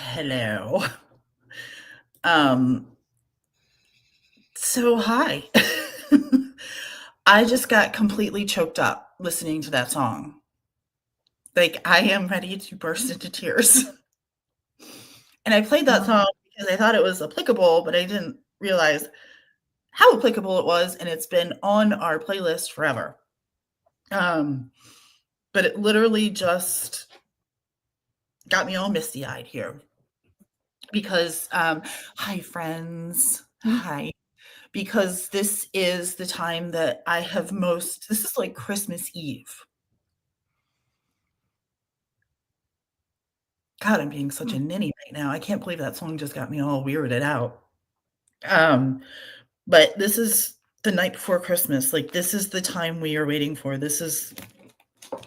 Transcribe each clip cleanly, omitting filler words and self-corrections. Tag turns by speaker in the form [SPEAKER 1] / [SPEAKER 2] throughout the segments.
[SPEAKER 1] Hello. Um, so hi. I just got completely choked up listening to that song. Like I am ready to burst into tears. And I played that
[SPEAKER 2] Oh,
[SPEAKER 1] song because I thought it was applicable, but I didn't realize how applicable it was, and it's been on our playlist forever. Um, but it literally just got me all misty-eyed here because hi friends. Hi. Because this is the time that I have most this is like Christmas Eve. God, I'm being such a ninny right now. I can't believe that song just got me all weirded out. Um, but this is the night before Christmas. Like, this is the time we are waiting for. This is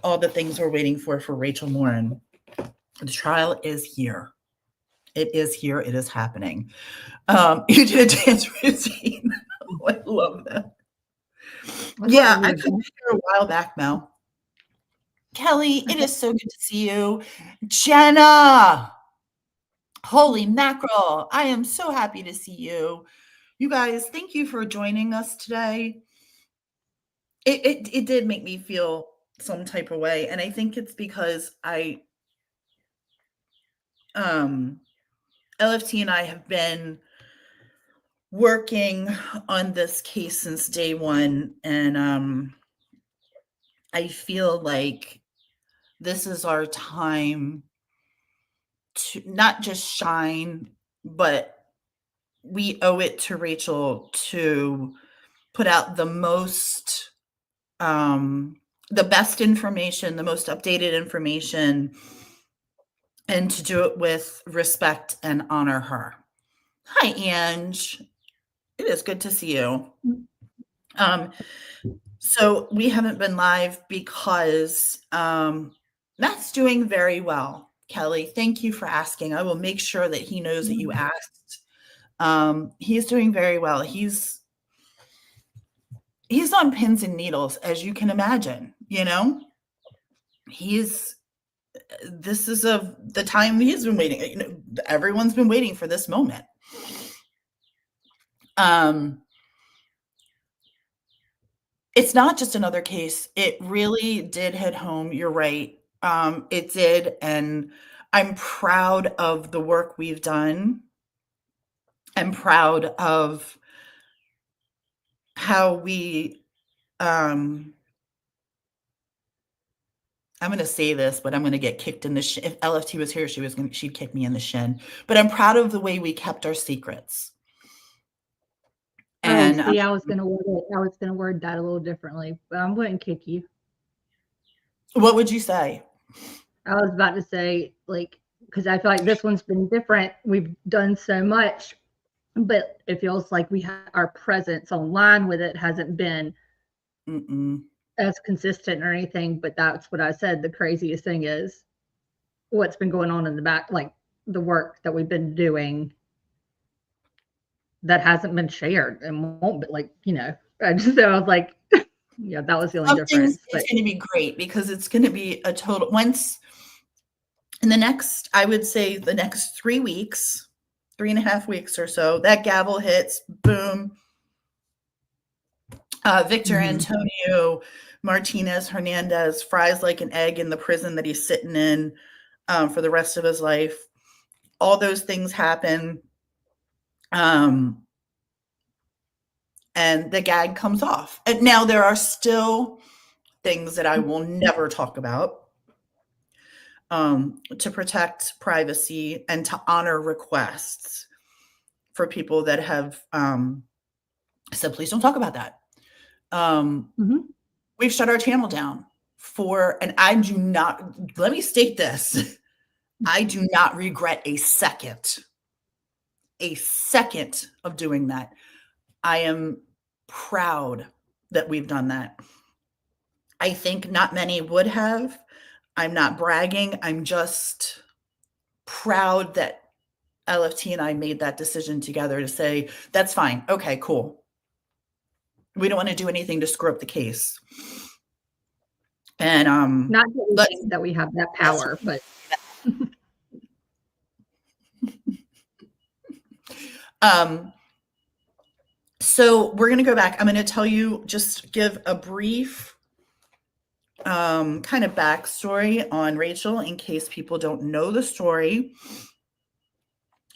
[SPEAKER 1] all the things we're waiting for Rachel Morin. The trial is here. It is here. It is happening. You did a dance routine. Oh, I love that.
[SPEAKER 2] I thought
[SPEAKER 1] Yeah,
[SPEAKER 2] you
[SPEAKER 1] I
[SPEAKER 2] were
[SPEAKER 1] couldn't
[SPEAKER 2] done.
[SPEAKER 1] be here a while back, Mel. Kelly,
[SPEAKER 2] I
[SPEAKER 1] it
[SPEAKER 2] thought,
[SPEAKER 1] is so good to see you. Jenna, holy mackerel. I am so happy to see you. You guys, thank you for joining us today. It did make me feel some type of way. And I think it's because um LFT and I have been working on this case since day one. And I feel like this is our time to not just shine, but we owe it to Rachel to put out um, the best information, the most updated information, and to do it with respect and honor her. Hi, Ange. It is good to see you. Um, so we haven't been live because Matt's doing very well. Kelly, thank you for asking. I will make sure that he knows that you asked. He's doing very well. He's on pins and needles, as you can imagine. He's this is the time he's been waiting. Everyone's been waiting for this moment. Um, it's not just another case. It really did hit home. You're right. It did, and I'm proud of the work we've done. I'm proud of how we I'm going to say this, but I'm going to get kicked in the shin. If LFT was here, she'd kick me in the shin. But I'm proud of the way we kept our secrets.
[SPEAKER 2] oh,
[SPEAKER 1] And
[SPEAKER 2] see, I was gonna word that a little differently, but I wouldn't kick you.
[SPEAKER 1] what would you say?
[SPEAKER 2] I was about to say, like, because I feel like this one's been different. We've done so much, but it feels like our presence online with it hasn't been
[SPEAKER 1] Mm-mm.
[SPEAKER 2] as consistent or anything. But that's what I said. The craziest thing is what's been going on in the back, like the work that we've been doing that hasn't been shared and won't be, like, so I was like, yeah, that was the only
[SPEAKER 1] Something's
[SPEAKER 2] difference. But
[SPEAKER 1] it's going to be great because it's going to be a total once in the next, I would say the next 3 weeks, 3.5 weeks or so, that gavel hits, boom. Victor
[SPEAKER 2] mhm.
[SPEAKER 1] Antonio Martinez Hernandez fries like an egg in the prison that he's sitting in for the rest of his life. All those things happen. Um, and the gag comes off. And now there are still things that I will never talk about to protect privacy and to honor requests for people that have said, please don't talk about that. Um,
[SPEAKER 2] Mhm.
[SPEAKER 1] we've shut our channel down and I do not, let me state this. I do not regret a second of doing that. I am proud that we've done that. I think not many would have. I'm not bragging. I'm just proud that LFT and I made that decision together to say, that's fine. Okay, cool. We don't want to do anything to screw up the case. And
[SPEAKER 2] Not that we
[SPEAKER 1] let's
[SPEAKER 2] think that we have that
[SPEAKER 1] let's
[SPEAKER 2] power, but
[SPEAKER 1] Um, so we're going to go back. I'm going to tell you, just give a brief kind of backstory on Rachel in case people don't know the story.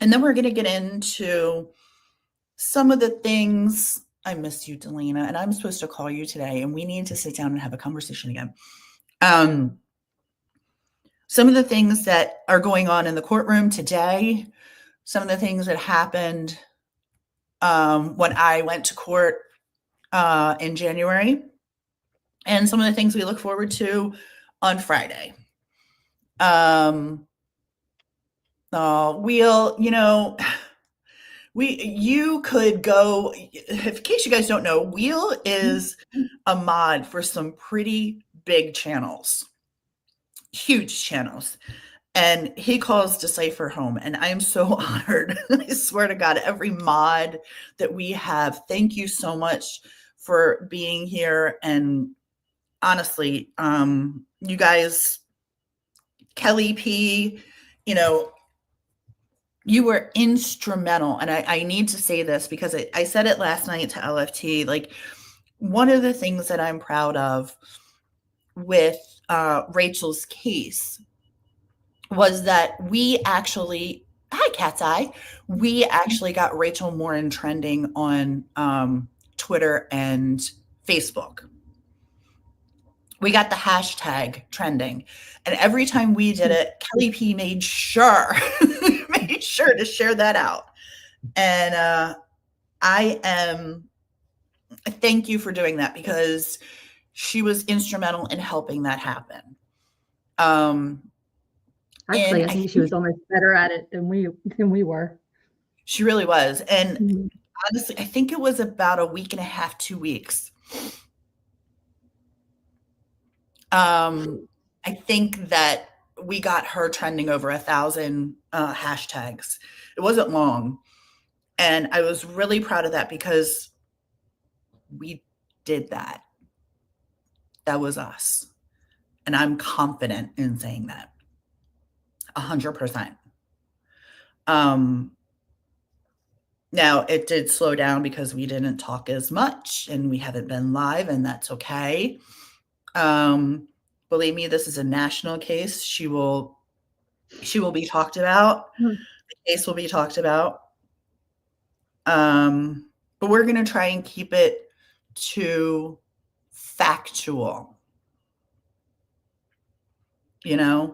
[SPEAKER 1] And then we're going to get into some of the things. I miss you, Delana, and I'm supposed to call you today, and we need to sit down and have a conversation again. Some of the things that are going on in the courtroom today, some of the things that happened when I went to court in January, and some of the things we look forward to on Friday. You could go, in case you guys don't know, Wheel is a mod for some pretty big channels, huge channels. And he calls Decipher home. And I am so honored. I swear to God, every mod that we have, thank you so much for being here. And honestly, you guys, Kelly P, you were instrumental. And I need to say this because I said it last night to LFT. Like, one of the things that I'm proud of with Rachel's case was that we actually, hi Cat's Eye, we actually got Rachel Morin trending on Twitter and Facebook. We got the hashtag trending. And every time we did it, Kelly P made sure to share that out. And thank you for doing that, because she was instrumental in helping that happen.
[SPEAKER 2] Actually, I think she was almost better at it than we were.
[SPEAKER 1] She really was. And honestly, I think it was about a week and a half, 2 weeks. I think that we got her trending over 1,000 hashtags. It wasn't long. And I was really proud of that because we did that. That was us. And I'm confident in saying that. 100%. Now, it did slow down because we didn't talk as much and we haven't been live, and that's okay. Believe me, this is a national case. She will be talked about. The case will be talked about. But we're going to try and keep it to factual. My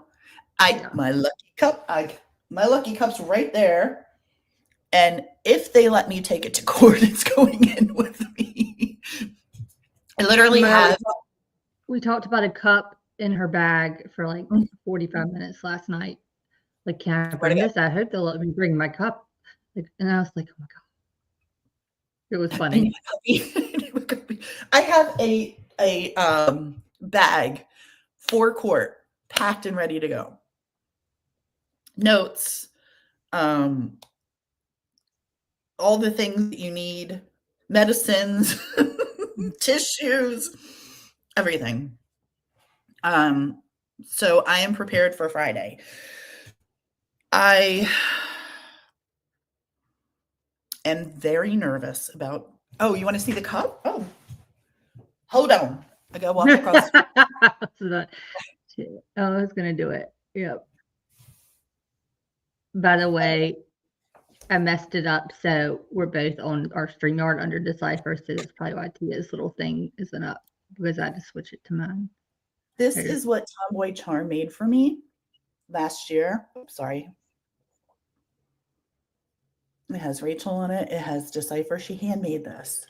[SPEAKER 1] lucky cup's right there. And if they let me take it to court, it's going in with me. I literally have.
[SPEAKER 2] We talked about a cup in her bag for like 45 minutes last night. Like, can I bring this? I hope they'll let me bring my cup. And I was like, oh my God. It was funny.
[SPEAKER 1] I have a bag for court, packed and ready to go. Notes, all the things that you need, medicines, tissues, everything. So I am prepared for Friday. I am very nervous about. Oh, you want to see the cup? Oh, hold on. I gotta walk across.
[SPEAKER 2] I was gonna do it. Yep. By the way, I messed it up, so we're both on our StreamYard under Decipher, so that's probably why Tia's little thing isn't up, because I had to switch it to mine.
[SPEAKER 1] This is what Tomboy Charm made for me last year. Oops, sorry. It has Rachel on it. It has Decipher. She handmade this.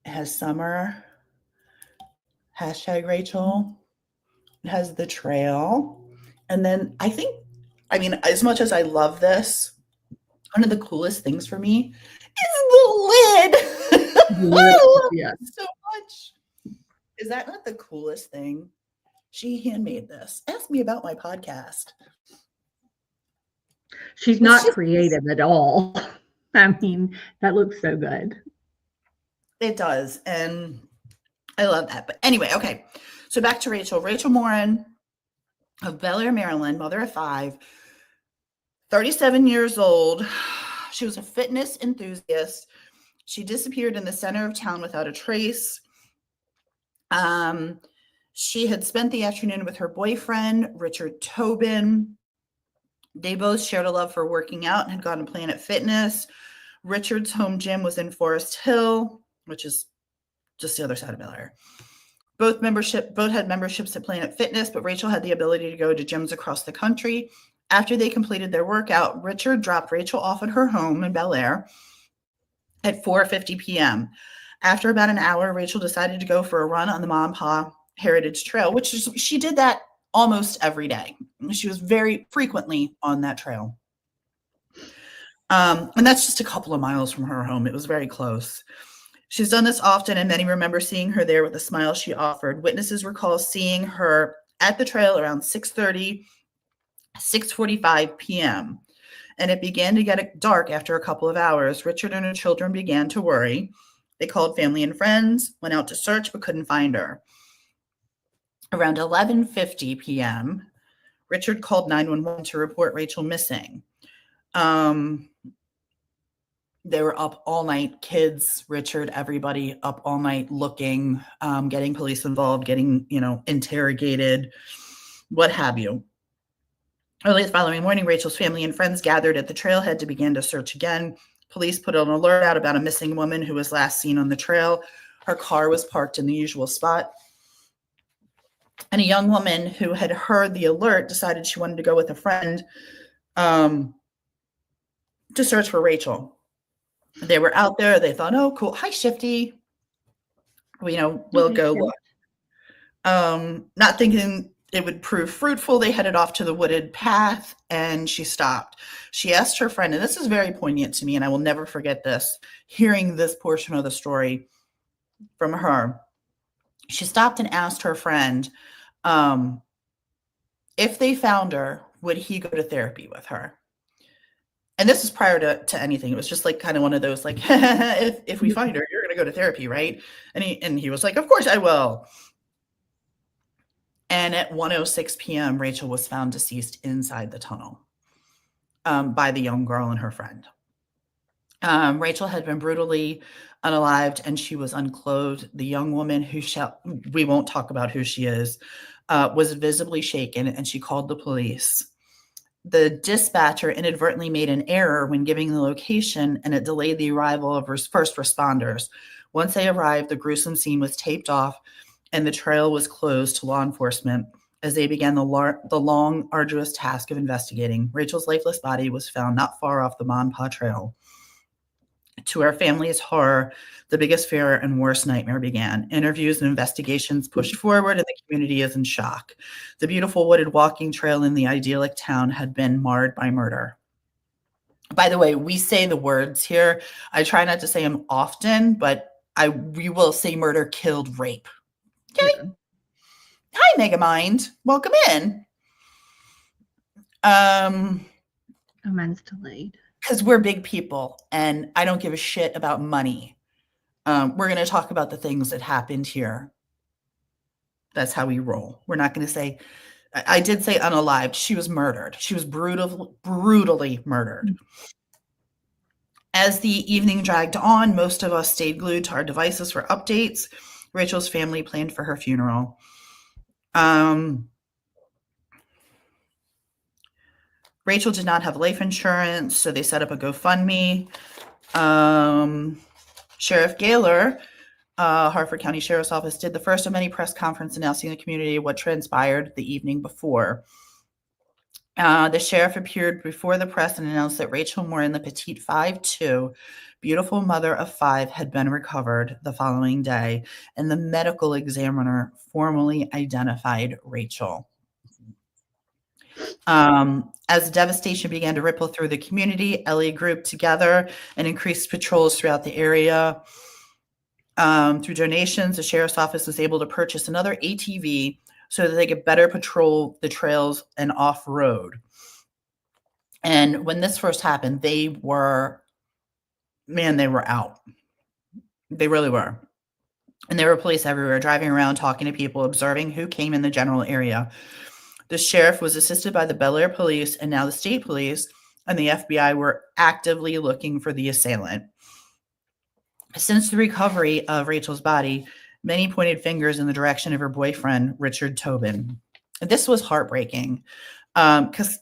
[SPEAKER 1] It has Summer. Hashtag Rachel. It has the trail. And then as much as I love this, one of the coolest things for me is the lid. I love it so much. Is that not the coolest thing? She handmade this. Ask me about my podcast.
[SPEAKER 2] She's not creative at all. I mean, that looks so good.
[SPEAKER 1] It does. And I love that. But anyway, okay. So back to Rachel. Rachel Morin of Bel Air, Maryland, mother of 5, 37 years old. She was a fitness enthusiast. She disappeared in the center of town without a trace. She had spent the afternoon with her boyfriend, Richard Tobin. They both shared a love for working out and had gone to Planet Fitness. Richard's home gym was in Forest Hill, which is just the other side of Bel Air. Both had memberships at Planet Fitness, but Rachel had the ability to go to gyms across the country. After they completed their workout, Richard dropped Rachel off at her home in Bel Air at 4:50 p.m. After about an hour, Rachel decided to go for a run on the Ma and Pa Heritage Trail, she did that almost every day. She was very frequently on that trail. And that's just a couple of miles from her home. It was very close. She's done this often, and many remember seeing her there with a smile she offered. Witnesses recall seeing her at the trail around 6:30, 6:45 p.m., and it began to get dark after a couple of hours. Richard and her children began to worry. They called family and friends, went out to search, but couldn't find her. Around 11:50 p.m., Richard called 911 to report Rachel missing. They were up all night, kids, Richard, everybody up all night looking, getting police involved, getting, interrogated, what have you. Early the following morning, Rachel's family and friends gathered at the trailhead to begin to search again. Police put an alert out about a missing woman who was last seen on the trail. Her car was parked in the usual spot. And a young woman who had heard the alert decided she wanted to go with a friend to search for Rachel. They were out there. They thought, oh, cool. Hi, Shifty. We'll go look. Not thinking it would prove fruitful, they headed off to the wooded path, and she stopped. She asked her friend, and this is very poignant to me, and I will never forget this, hearing this portion of the story from her. She stopped and asked her friend, if they found her, would he go to therapy with her? And this is prior to anything. It was just like kind of one of those like, if we find her, you're going to go to therapy, right? And he was like, of course I will. And at 1:06 p.m., Rachel was found deceased inside the tunnel by the young girl and her friend. Rachel had been brutally unalived, and she was unclothed. The young woman we won't talk about who she is, was visibly shaken, and she called the police. The dispatcher inadvertently made an error when giving the location, and it delayed the arrival of first responders. Once they arrived, the gruesome scene was taped off, and the trail was closed to law enforcement as they began the long, arduous task of investigating. Rachel's lifeless body was found not far off the Ma and Pa Trail. To our family's horror, the biggest fear and worst nightmare began. Interviews and investigations pushed forward, and the community is in shock. The beautiful wooded walking trail in the idyllic town had been marred by murder. By the way, we say the words here. I try not to say them often, but we will say murder, killed, rape. Okay. Yeah. Hi, Megamind. Welcome in.
[SPEAKER 2] Amends delayed.
[SPEAKER 1] Because we're big people, and I don't give a shit about money. We're going to talk about the things that happened here. That's how we roll. We're not going to say, I did say unalived. She was murdered. She was brutally murdered. Mm-hmm. As the evening dragged on, most of us stayed glued to our devices for updates. Rachel's family planned for her funeral. Rachel did not have life insurance, so they set up a GoFundMe. Sheriff Gaylor, Hartford County Sheriff's Office, did the first of many press conferences announcing the community what transpired the evening before. The sheriff appeared before the press and announced that Rachel Morin, the petite 5'2", beautiful mother of 5, had been recovered the following day, and the medical examiner formally identified Rachel. As devastation began to ripple through the community, Ellie grouped together and increased patrols throughout the area. Through donations, the sheriff's office was able to purchase another ATV so that they could better patrol the trails and off-road. And when this first happened, they were out. They really were. And there were police everywhere, driving around, talking to people, observing who came in the general area. The sheriff was assisted by the Bel Air police and now the state police, and the FBI were actively looking for the assailant. Since the recovery of Rachel's body, many pointed fingers in the direction of her boyfriend, Richard Tobin. And this was heartbreaking because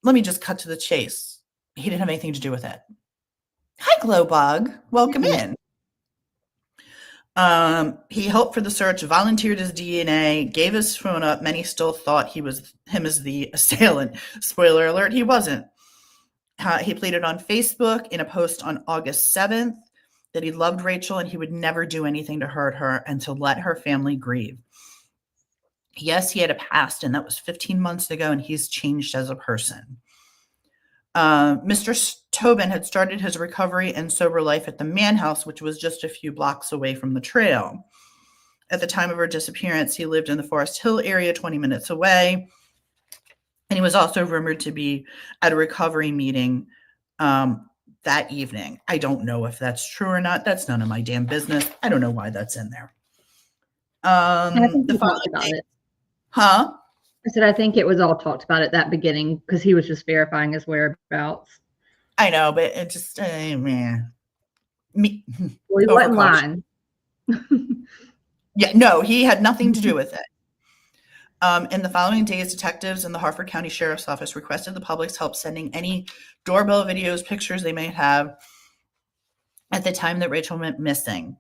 [SPEAKER 1] let me just cut to the chase. He didn't have anything to do with it. Hi, Glowbug. Welcome in. He helped for the search, volunteered his DNA, gave his phone up. Many still thought he was him as the assailant. Spoiler alert, he wasn't. He pleaded on Facebook in a post on August 7th that he loved Rachel and he would never do anything to hurt her and to let her family grieve. Yes, he had a past, and that was 15 months ago, and he's changed as a person. Mr. Tobin had started his recovery and sober life at the Mann House, which was just a few blocks away from the trail. At the time of her disappearance, he lived in the Forest Hill area, 20 minutes away. And he was also rumored to be at a recovery meeting that evening. I don't know if that's true or not. That's none of my damn business. I don't know why that's in there.
[SPEAKER 2] I think we talked about it.
[SPEAKER 1] Huh?
[SPEAKER 2] I said, I think it was all talked about at that beginning because he was just verifying his whereabouts.
[SPEAKER 1] I know, but it just, man.
[SPEAKER 2] Well, he wasn't lying.
[SPEAKER 1] Yeah, no, he had nothing to do with it. In the following days, detectives in the Harford County Sheriff's Office requested the public's help sending any doorbell videos, pictures they may have at the time that Rachel went missing.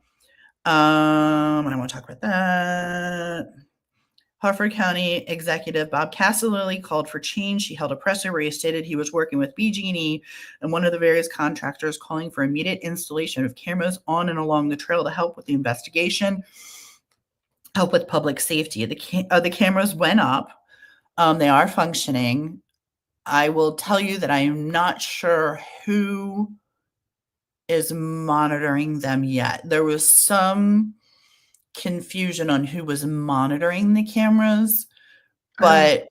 [SPEAKER 1] I want to talk about that. Harford County Executive Bob Castellilli called for change. He held a presser where he stated he was working with BG&E and one of the various contractors, calling for immediate installation of cameras on and along the trail to help with the investigation, help with public safety. The cameras went up. They are functioning. I will tell you that I am not sure who is monitoring them yet. There was some confusion on who was monitoring the cameras, but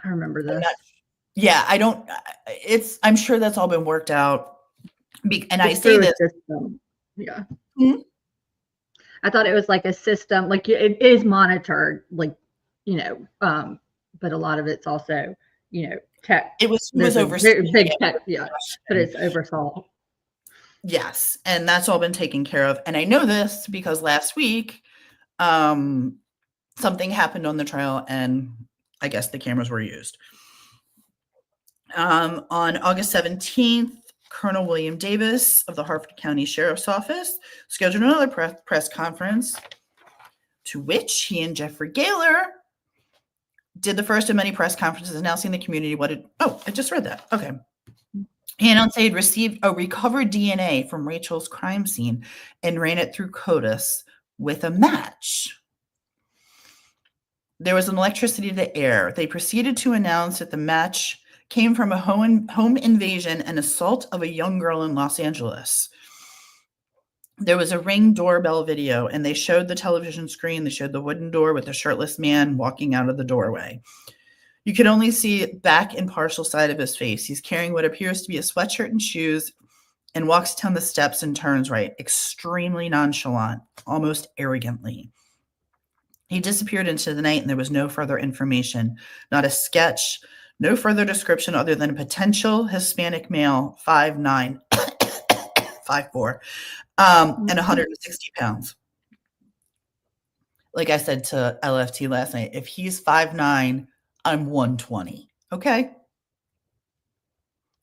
[SPEAKER 2] I remember this.
[SPEAKER 1] I'm sure that's all been worked out. And I
[SPEAKER 2] It's
[SPEAKER 1] say
[SPEAKER 2] through a
[SPEAKER 1] this.
[SPEAKER 2] system. Yeah. I thought it was like a system, like it is monitored, like, but a lot of it's also, tech.
[SPEAKER 1] It was overseen.
[SPEAKER 2] Big tech, yeah, but it's oversaw.
[SPEAKER 1] Yes, and that's all been taken care of. And I know this because last week, something happened on the trail, and I guess the cameras were used. On August 17th, Colonel William Davis of the Harford County Sheriff's Office scheduled another press conference, to which he and Jeffrey Gaylor did the first of many press conferences announcing the community I just read that. Okay. He announced they had received a recovered DNA from Rachel's crime scene and ran it through CODIS with a match. There was an electricity to the air. They proceeded to announce that the match came from a home invasion and assault of a young girl in Los Angeles. There was a Ring doorbell video, and they showed the television screen. They showed the wooden door with a shirtless man walking out of the doorway. You can only see back and partial side of his face. He's carrying what appears to be a sweatshirt and shoes and walks down the steps and turns right, extremely nonchalant, almost arrogantly. He disappeared into the night, and there was no further information, not a sketch, no further description other than a potential Hispanic male, 5'9", 5'4", and 160 pounds. Like I said to LFT last night, if he's 5'9", I'm 120. Okay?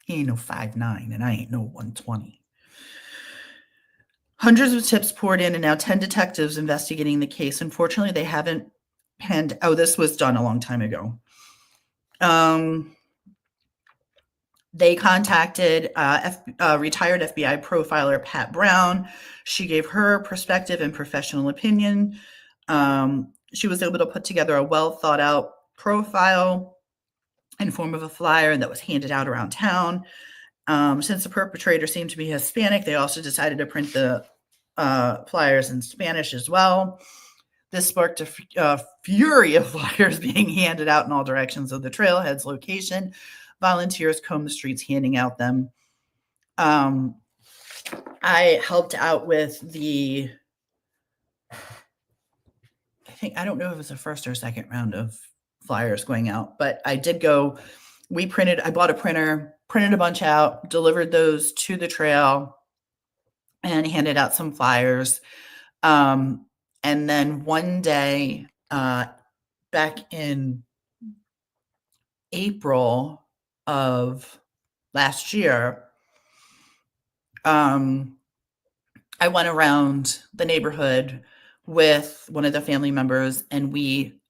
[SPEAKER 1] He ain't no 5'9", and I ain't no 120. Hundreds of tips poured in, and now 10 detectives investigating the case. Unfortunately, they haven't this was done a long time ago. They contacted retired FBI profiler Pat Brown. She gave her perspective and professional opinion. She was able to put together a well thought out profile in form of a flyer that was handed out around town. Since the perpetrator seemed to be Hispanic, they also decided to print the flyers in Spanish as well. This sparked a fury of flyers being handed out in all directions of the trailhead's location. Volunteers combed the streets handing out them. I helped out with I don't know if it was the first or second round of flyers going out, but I did go. I bought a printer. printed a bunch out, delivered those to the trail, and handed out some flyers. And then one day, back in April of last year, I went around the neighborhood with one of the family members and we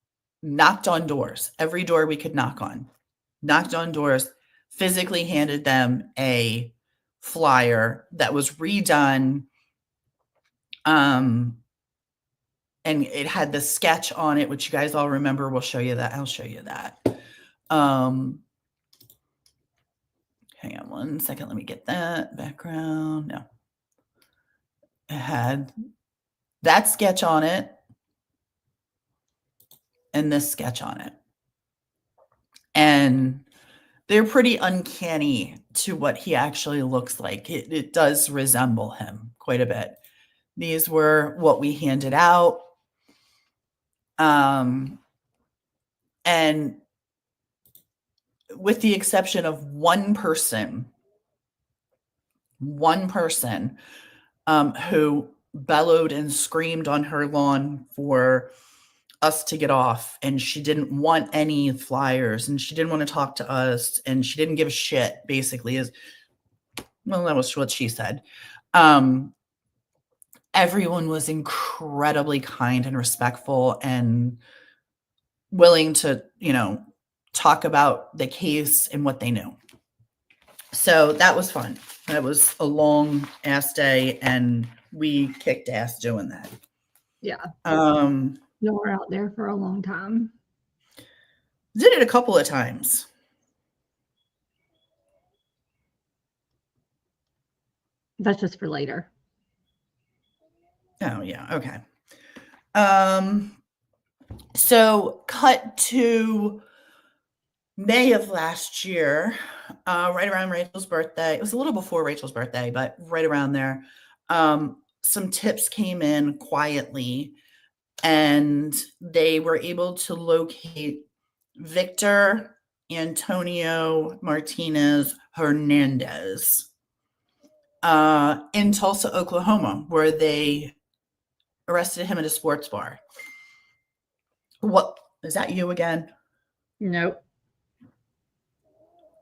[SPEAKER 1] knocked on doors, every door we could knocked on doors, physically handed them a flyer that was redone. Um, and it had the sketch on it, which you guys all remember. We'll show you that. I'll show you that. Hang on one second. Let me get that background. No. It had that sketch on it and this sketch on it. And they're pretty uncanny to what he actually looks like. It does resemble him quite a bit. These were what we handed out. And with the exception of one person who bellowed and screamed on her lawn for us to get off, and she didn't want any flyers and she didn't want to talk to us and she didn't give a shit, basically, is, well, that was what she said. Everyone was incredibly kind and respectful and willing to, talk about the case and what they knew. So that was fun. That was a long ass day and we kicked ass doing that.
[SPEAKER 2] Yeah. You were out there for a long time.
[SPEAKER 1] Did it a couple of times.
[SPEAKER 2] That's just for later.
[SPEAKER 1] Oh, yeah. Okay. So cut to May of last year, right around Rachel's birthday. It was a little before Rachel's birthday, but right around there. Some tips came in quietly and they were able to locate Victor Antonio Martinez Hernandez in Tulsa, Oklahoma, where they arrested him at a sports bar. What is that, you again?
[SPEAKER 2] Nope.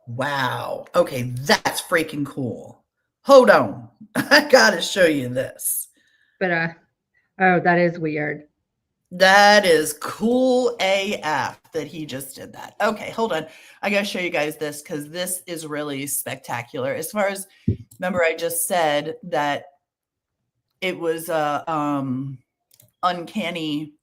[SPEAKER 1] Wow. Okay, that's freaking cool. Hold on. I gotta show you this.
[SPEAKER 2] But oh, that is weird.
[SPEAKER 1] That is cool AF that he just did that. Okay, hold on. I gotta show you guys this because this is really spectacular. As far as, remember, I just said that it was uncanny.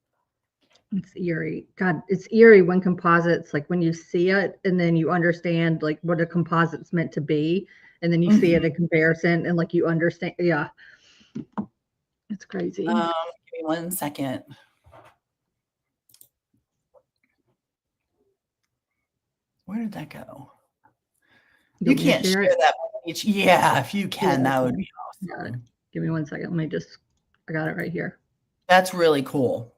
[SPEAKER 2] It's eerie. God, it's eerie when composites, like when you see it and then you understand like what a composite's meant to be, and then you see it in comparison and like you understand. Yeah. It's crazy.
[SPEAKER 1] Give me 1 second. Where did that go? You can't share that page. Yeah, if you can, that would be awesome.
[SPEAKER 2] Give me 1 second. Let me just, I got it right here.
[SPEAKER 1] That's really cool.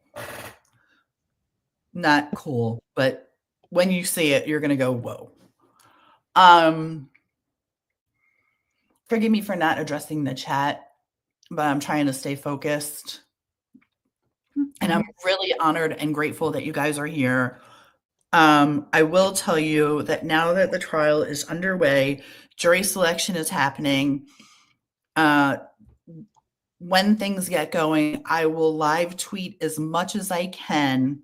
[SPEAKER 1] Not cool, but when you see it, you're going to go, whoa. Forgive me for not addressing the chat, but I'm trying to stay focused. And I'm really honored and grateful that you guys are here. I will tell you that now that the trial is underway, jury selection is happening. When things get going, I will live tweet as much as I can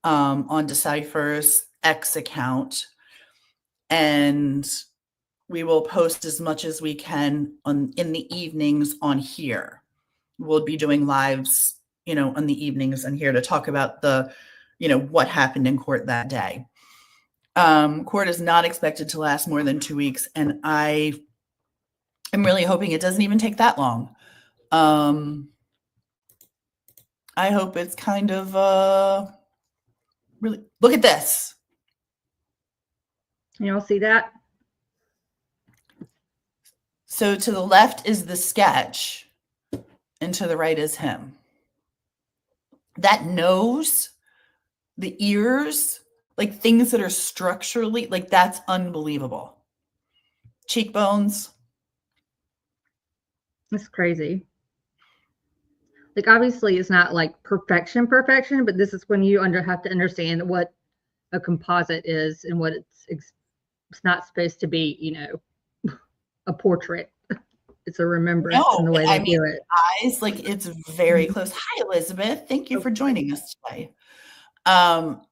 [SPEAKER 1] on Decipher's X account, and we will post as much as we can in the evenings on here. We'll be doing lives, on the evenings and here to talk about the, what happened in court that day. Court is not expected to last more than 2 weeks, and I am really hoping it doesn't even take that long. I hope it's kind of really, look at this.
[SPEAKER 2] You all see that?
[SPEAKER 1] So to the left is the sketch and to the right is him. That nose, the ears, like things that are structurally, like that's unbelievable. cheekbones.
[SPEAKER 2] It's crazy. Like, obviously, it's not like perfection, but this is when you have to understand what a composite is and what it's not supposed to be, a portrait. It's a remembrance in
[SPEAKER 1] No,
[SPEAKER 2] the way
[SPEAKER 1] I
[SPEAKER 2] they
[SPEAKER 1] mean,
[SPEAKER 2] do it.
[SPEAKER 1] eyes, like, it's very close. Hi, Elizabeth. Thank you
[SPEAKER 2] Oh,
[SPEAKER 1] for joining us today.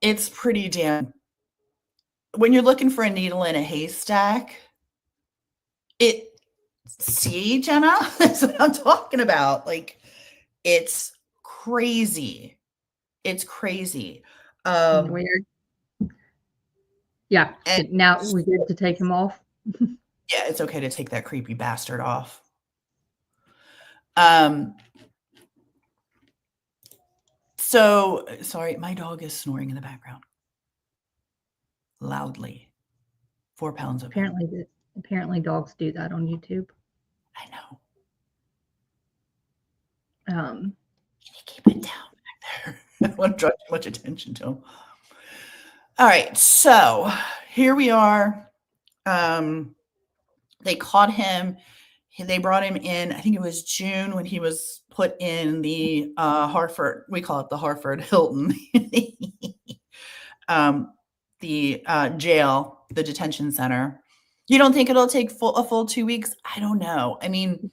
[SPEAKER 1] It's pretty damn when you're looking for a needle in a haystack, see, Jenna? That's what I'm talking about. Like, it's crazy. It's crazy. Um,
[SPEAKER 2] weird. Yeah.
[SPEAKER 1] and
[SPEAKER 2] Now we good to take him off.
[SPEAKER 1] yeah, it's okay to take that creepy bastard off. Um, so sorry, my dog is snoring in the background loudly. 4 pounds of him.
[SPEAKER 2] Apparently dogs do that on YouTube.
[SPEAKER 1] I know.
[SPEAKER 2] Um,
[SPEAKER 1] Can you keep it down back there? I don't want to draw too much attention to him. All right, so here we are. They caught him. They brought him in, I think it was June when he was put in the Hartford, we call it the Hartford Hilton, the jail, the detention center. You don't think it'll take a full 2 weeks? I don't know. I mean,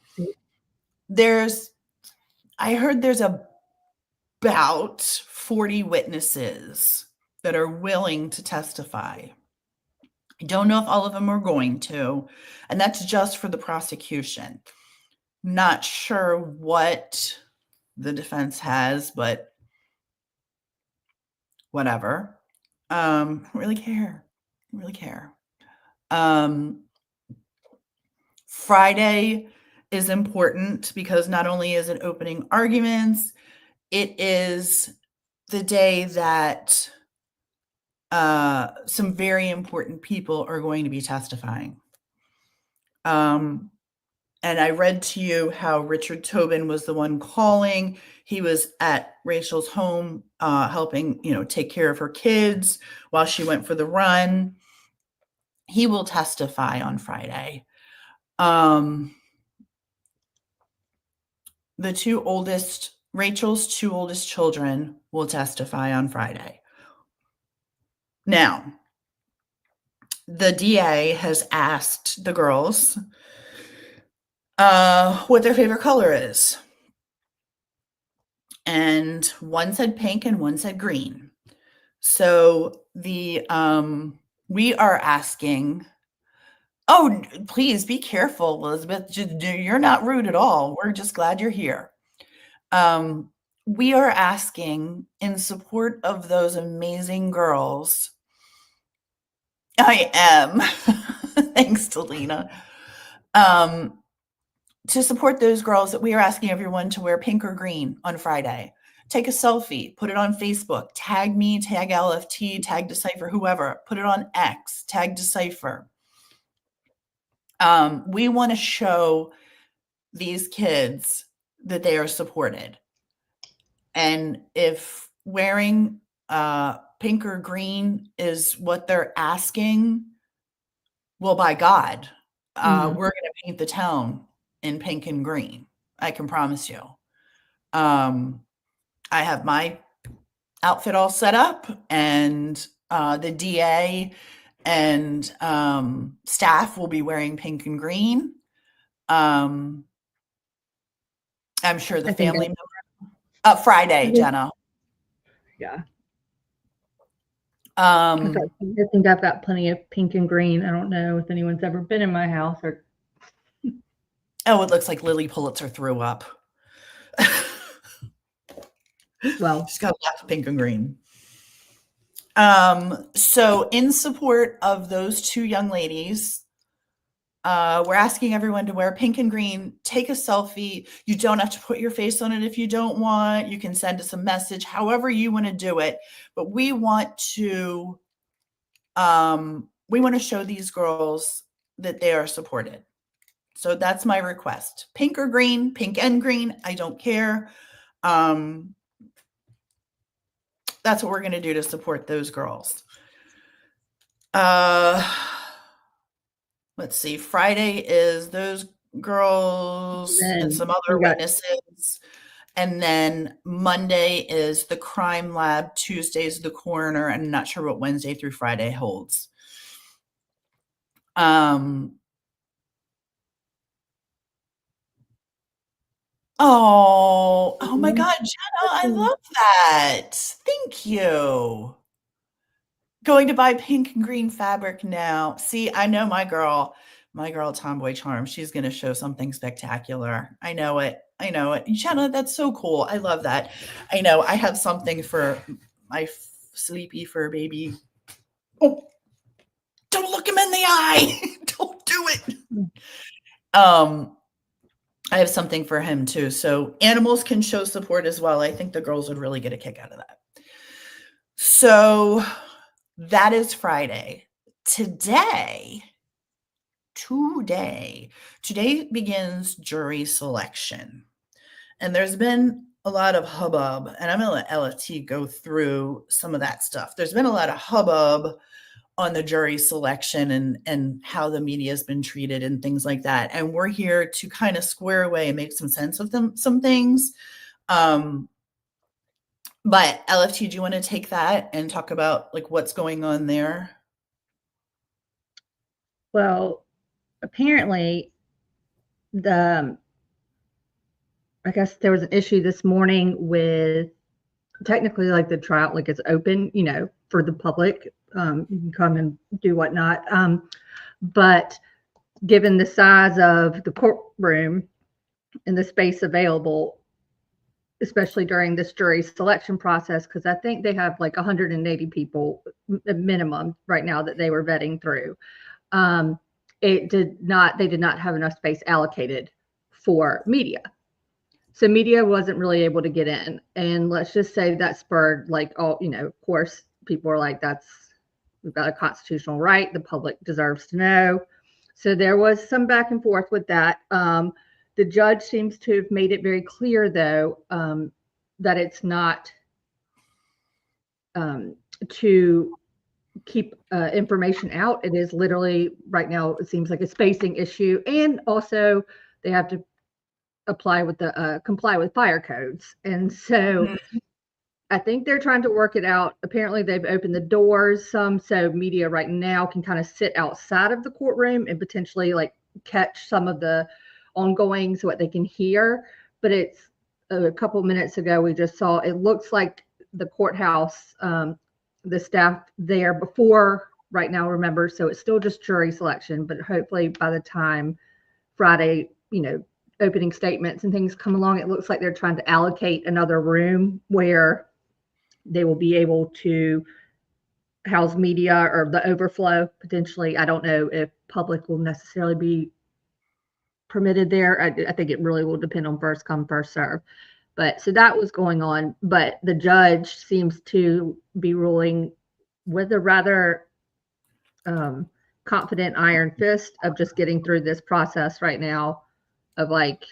[SPEAKER 1] I heard there's about 40 witnesses that are willing to testify. I don't know if all of them are going to, and that's just for the prosecution. Not sure what the defense has, but whatever. I don't really care. I don't really care. Friday is important because not only is it opening arguments, it is the day that some very important people are going to be testifying. And I read to you how Richard Tobin was the one calling. He was at Rachel's home, helping, take care of her kids while she went for the run. He will testify on Friday. Rachel's two oldest children will testify on Friday. Now, the DA has asked the girls what their favorite color is. And one said pink and one said green. So we are asking, oh, please be careful, Elizabeth. You're not rude at all. We're just glad you're here. We are asking in support of those amazing girls. I am. Thanks to Lena. To support those girls, that we are asking everyone to wear pink or green on Friday. Take a selfie, put it on Facebook, tag me, tag LFT, tag Decipher, whoever, put it on X, tag Decipher. We want to show these kids that they are supported. And if wearing pink or green is what they're asking, well, by God, we're going to paint the town in pink and green. I can promise you. I have my outfit all set up, and the DA and staff will be wearing pink and green. I'm sure the family member. Friday, Jenna.
[SPEAKER 2] Yeah. I think I've got plenty of pink and green. I don't know if anyone's ever been in my house or.
[SPEAKER 1] Oh, it looks like Lily Pulitzer threw up.
[SPEAKER 2] Well,
[SPEAKER 1] she's got lots of pink and green. So in support of those two young ladies, we're asking everyone to wear pink and green, take a selfie. You don't have to put your face on it if you don't want. You can send us a message, however you want to do it. But we want to show these girls that they are supported. So that's my request. Pink or green, pink and green, I don't care. That's what we're going to do to support those girls. let's see, Friday is those girls and
[SPEAKER 2] Then
[SPEAKER 1] some other
[SPEAKER 2] you got
[SPEAKER 1] witnesses. And then Monday is the crime lab, Tuesday is the coroner, and I'm not sure what Wednesday through Friday holds. Um, oh my God, Jenna, I love that. Thank you. Going to buy pink and green fabric now. See, I know my girl Tomboy Charm. She's going to show something spectacular. I know it. I know it. Jenna, that's so cool. I love that. I know I have something for my sleepy fur baby. Oh, don't look him in the eye. Don't do it. Um, I have something for him too. So animals can show support as well. I think the girls would really get a kick out of that. So that is Friday. Today begins jury selection. And there's been a lot of hubbub, and I'm going to let LFT go through some of that stuff. There's been a lot of hubbub on the jury selection and how the media has been treated and things like that. And we're here to kind of square away and make some sense of some things. But LFT, do you want to take that and talk about like what's going on there?
[SPEAKER 2] Well, apparently I guess there was an issue this morning with technically like the trial, like it's open, for the public. You can come and do whatnot. But given the size of the courtroom and the space available, especially during this jury selection process, because I think they have like 180 people minimum right now that they were vetting through. They did not have enough space allocated for media. So media wasn't really able to get in. And let's just say that spurred like all, of course, people are like, we've got a constitutional right. The public deserves to know. So there was some back and forth with that. The judge seems to have made it very clear, though, that it's not to keep information out. It is literally right now, it seems like a spacing issue. And also they have to comply with fire codes. And so I think they're trying to work it out. Apparently they've opened the doors some, so media right now can kind of sit outside of the courtroom and potentially like catch some of the ongoings, what they can hear. But it's a couple minutes ago, we just saw, it looks like the courthouse, the staff there before right now, remember, so it's still just jury selection, but hopefully by the time Friday, opening statements and things come along, it looks like they're trying to allocate another room where they will be able to house media or the overflow potentially. I don't know if public will necessarily be permitted there. I think it really will depend on first come, first serve. But so that was going on. But the judge seems to be ruling with a rather confident iron fist of just getting through this process right now of like,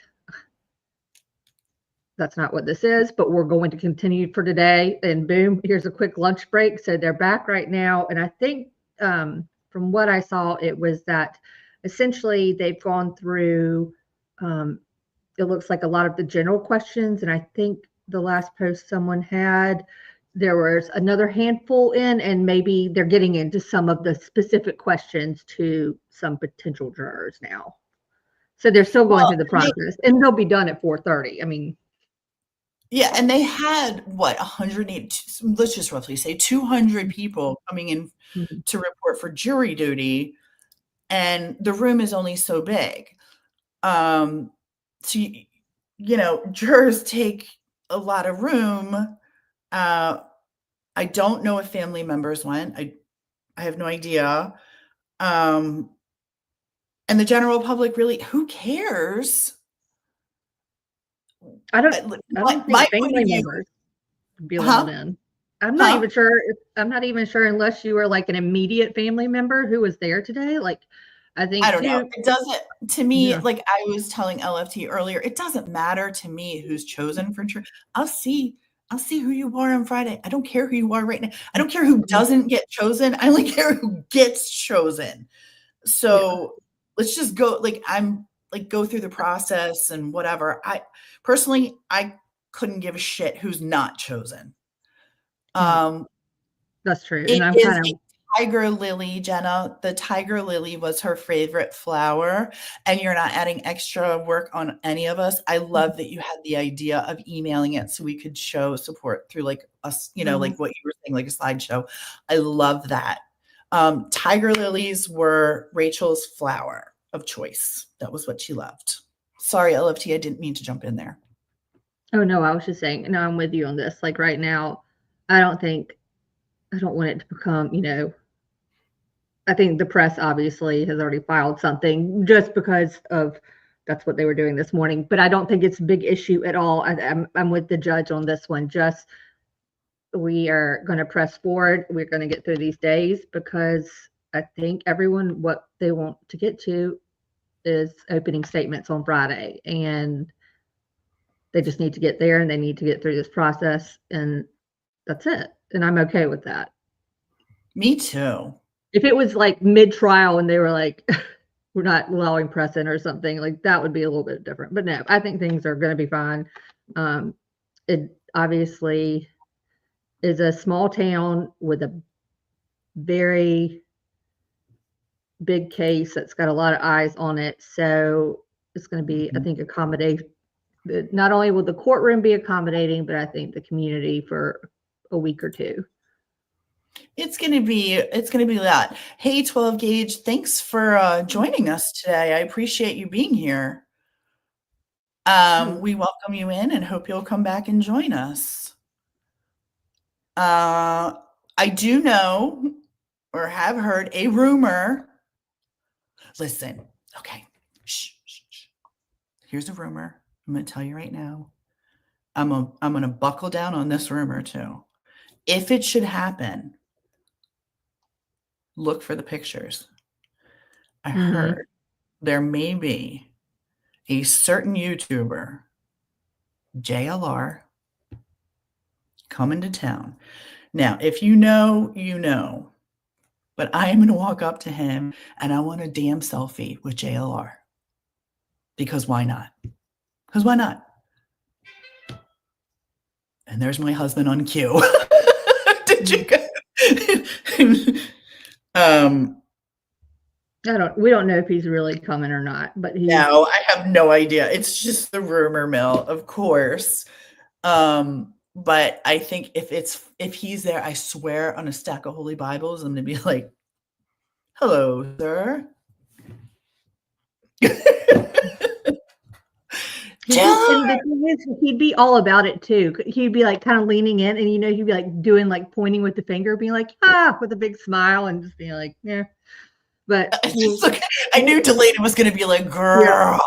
[SPEAKER 2] that's not what this is, but we're going to continue for today. And boom, here's a quick lunch break. So they're back right now. And I think from what I saw, it was that essentially they've gone through, it looks like a lot of the general questions. And I think the last post someone had, there was another handful in, and maybe they're getting into some of the specific questions to some potential jurors now. So they're still going through the process, and they'll be done at 4:30. I mean,
[SPEAKER 1] yeah, and they had what 180, let's just roughly say 200 people coming in to report for jury duty, and the room is only so big. So jurors take a lot of room. I don't know if family members went. I have no idea. And the general public really, who cares?
[SPEAKER 2] I don't think family members would be allowed in. I'm not even sure. I'm not even sure unless you were like an immediate family member who was there today. Like, I think
[SPEAKER 1] I don't know. It doesn't, to me,
[SPEAKER 2] Yeah.
[SPEAKER 1] like I was telling LFT earlier, it doesn't matter to me who's chosen for jury. I'll see who you are on Friday. I don't care who you are right now. I don't care who doesn't get chosen. I only care who gets chosen. So let's just go, like, I'm like, go through the process and whatever. Personally, I couldn't give a shit who's not chosen.
[SPEAKER 2] Mm,
[SPEAKER 1] Um,
[SPEAKER 2] that's true,
[SPEAKER 1] it
[SPEAKER 2] and I'm
[SPEAKER 1] is
[SPEAKER 2] kind
[SPEAKER 1] a
[SPEAKER 2] of
[SPEAKER 1] tiger lily, Jenna. The tiger lily was her favorite flower, and you're not adding extra work on any of us. I love that you had the idea of emailing it so we could show support through like us,
[SPEAKER 2] mhm.
[SPEAKER 1] like what you were saying, like a slideshow. I love that. Tiger lilies were Rachel's flower of choice. That was what she loved. Sorry, LFT, I didn't mean to jump in there.
[SPEAKER 2] Oh, no, I was just saying, no, I'm with you on this. Like, right now, I don't want it to become, I think the press obviously has already filed something just because of that's what they were doing this morning, but I don't think it's a big issue at all. I'm with the judge on this one. Just we are going to press forward. We're going to get through these days because I think everyone what they want to get to is opening statements on Friday, and they just need to get there and they need to get through this process, and that's it. And I'm okay with that.
[SPEAKER 1] Me too.
[SPEAKER 2] If it was like mid trial and they were like, we're not allowing press in or something, like that would be a little bit different. But no, I think things are going to be fine. It obviously is a small town with a very big case that's got a lot of eyes on it. So it's going to be, I think, accommodate. Not only will the courtroom be accommodating, but I think the community for a week or two.
[SPEAKER 1] It's gonna be that. Hey, 12 gauge, thanks for joining us today. I appreciate you being here.
[SPEAKER 2] Oh,
[SPEAKER 1] We welcome you in and hope you'll come back and join us. I do know or have heard a rumor. Listen, okay. Shh, shh, shh. Here's a rumor. I'm gonna tell you right now. I'm gonna buckle down on this rumor too. If it should happen, look for the pictures. I
[SPEAKER 2] mm-hmm.
[SPEAKER 1] heard there may be a certain YouTuber, JLR, coming to town. Now, if you know, you know, but I am going to walk up to him and I want a damn selfie with JLR. Because why not? Because why not? And there's my husband on cue. Did you guys?
[SPEAKER 2] We don't know if he's really coming or not, but he's
[SPEAKER 1] No, I have no idea. It's just the rumor mill, of course. But I think if he's there, I swear on a stack of holy Bibles, I'm gonna be like, "Hello, sir."
[SPEAKER 2] and the thing is, he'd be all about it too. He'd be like kind of leaning in, and he'd be like doing like pointing with the finger, being like with a big smile, and just being like, yeah. But
[SPEAKER 1] I knew Delaney was gonna be like,
[SPEAKER 2] yeah,
[SPEAKER 1] "Girl."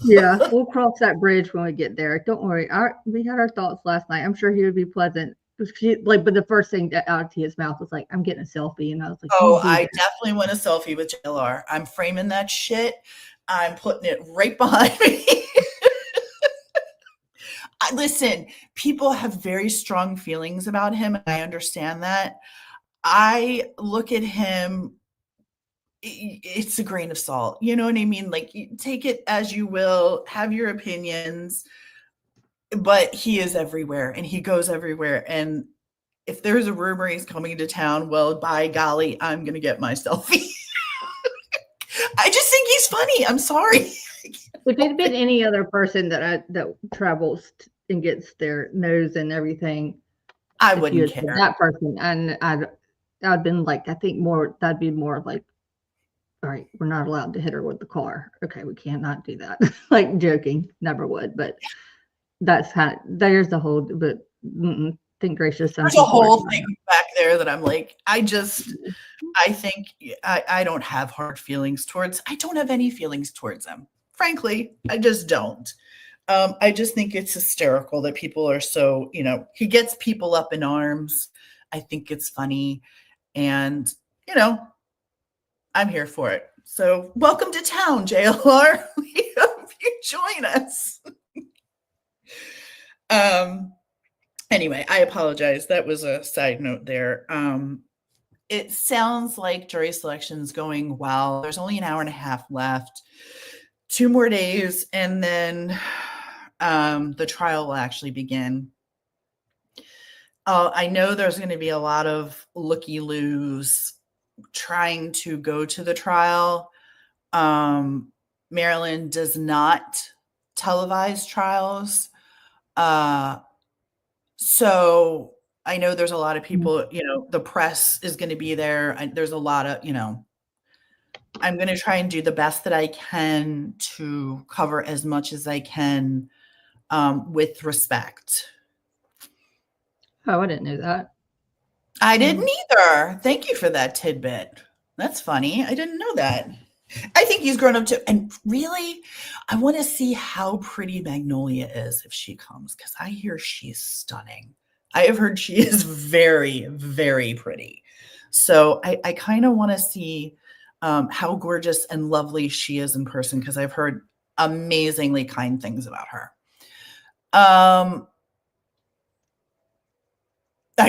[SPEAKER 2] yeah, we'll cross that bridge when we get there. Don't worry. We had our thoughts last night. I'm sure he would be pleasant. But the first thing out of his mouth was like, "I'm getting a selfie," and I was like, "You
[SPEAKER 1] Oh,
[SPEAKER 2] do
[SPEAKER 1] I
[SPEAKER 2] that."
[SPEAKER 1] definitely want a selfie with JLR. I'm framing that shit. I'm putting it right behind me. Listen, people have very strong feelings about him, and I understand that. I look at him, it's a grain of salt. You know what I mean? Like, take it as you will, have your opinions, but he is everywhere and he goes everywhere. And if there's a rumor he's coming to town, well, by golly, I'm going to get my selfie. I just think he's funny. I'm sorry.
[SPEAKER 2] If it had been any other person that travels and gets their nose and everything,
[SPEAKER 1] I
[SPEAKER 2] if you
[SPEAKER 1] wouldn't
[SPEAKER 2] had said
[SPEAKER 1] care.
[SPEAKER 2] that person, and I'd been like, I think more that'd be more like, all right, we're not allowed to hit her with the car. Okay, we cannot do that. Like joking, never would, but that's how there's the whole. But think gracious, some
[SPEAKER 1] There's a
[SPEAKER 2] people are.
[SPEAKER 1] whole thing back there that I'm like, I think I don't have hard feelings towards, I don't have any feelings towards him. Frankly, I just don't. I just think it's hysterical that people are so, he gets people up in arms. I think it's funny. And, I'm here for it. So welcome to town, JLR. We hope you join us. Anyway, I apologize. That was a side note there. it sounds like jury selection is going well. There's only an hour and a half left, 2 more days, and then the trial will actually begin. I know there's going to be a lot of looky-loos trying to go to the trial. Maryland does not televise trials. So I know there's a lot of people, the press is going to be there. There's a lot of, I'm going to try and do the best that I can to cover as much as I can with respect.
[SPEAKER 2] Oh, I didn't know that.
[SPEAKER 1] I didn't either. Thank you for that tidbit. That's funny. I didn't know that. I think he's grown up too. And really, I want to see how pretty Magnolia is if she comes, because I hear she's stunning. I have heard she is very, very pretty. So I kind of want to see how gorgeous and lovely she is in person, because I've heard amazingly kind things about her. I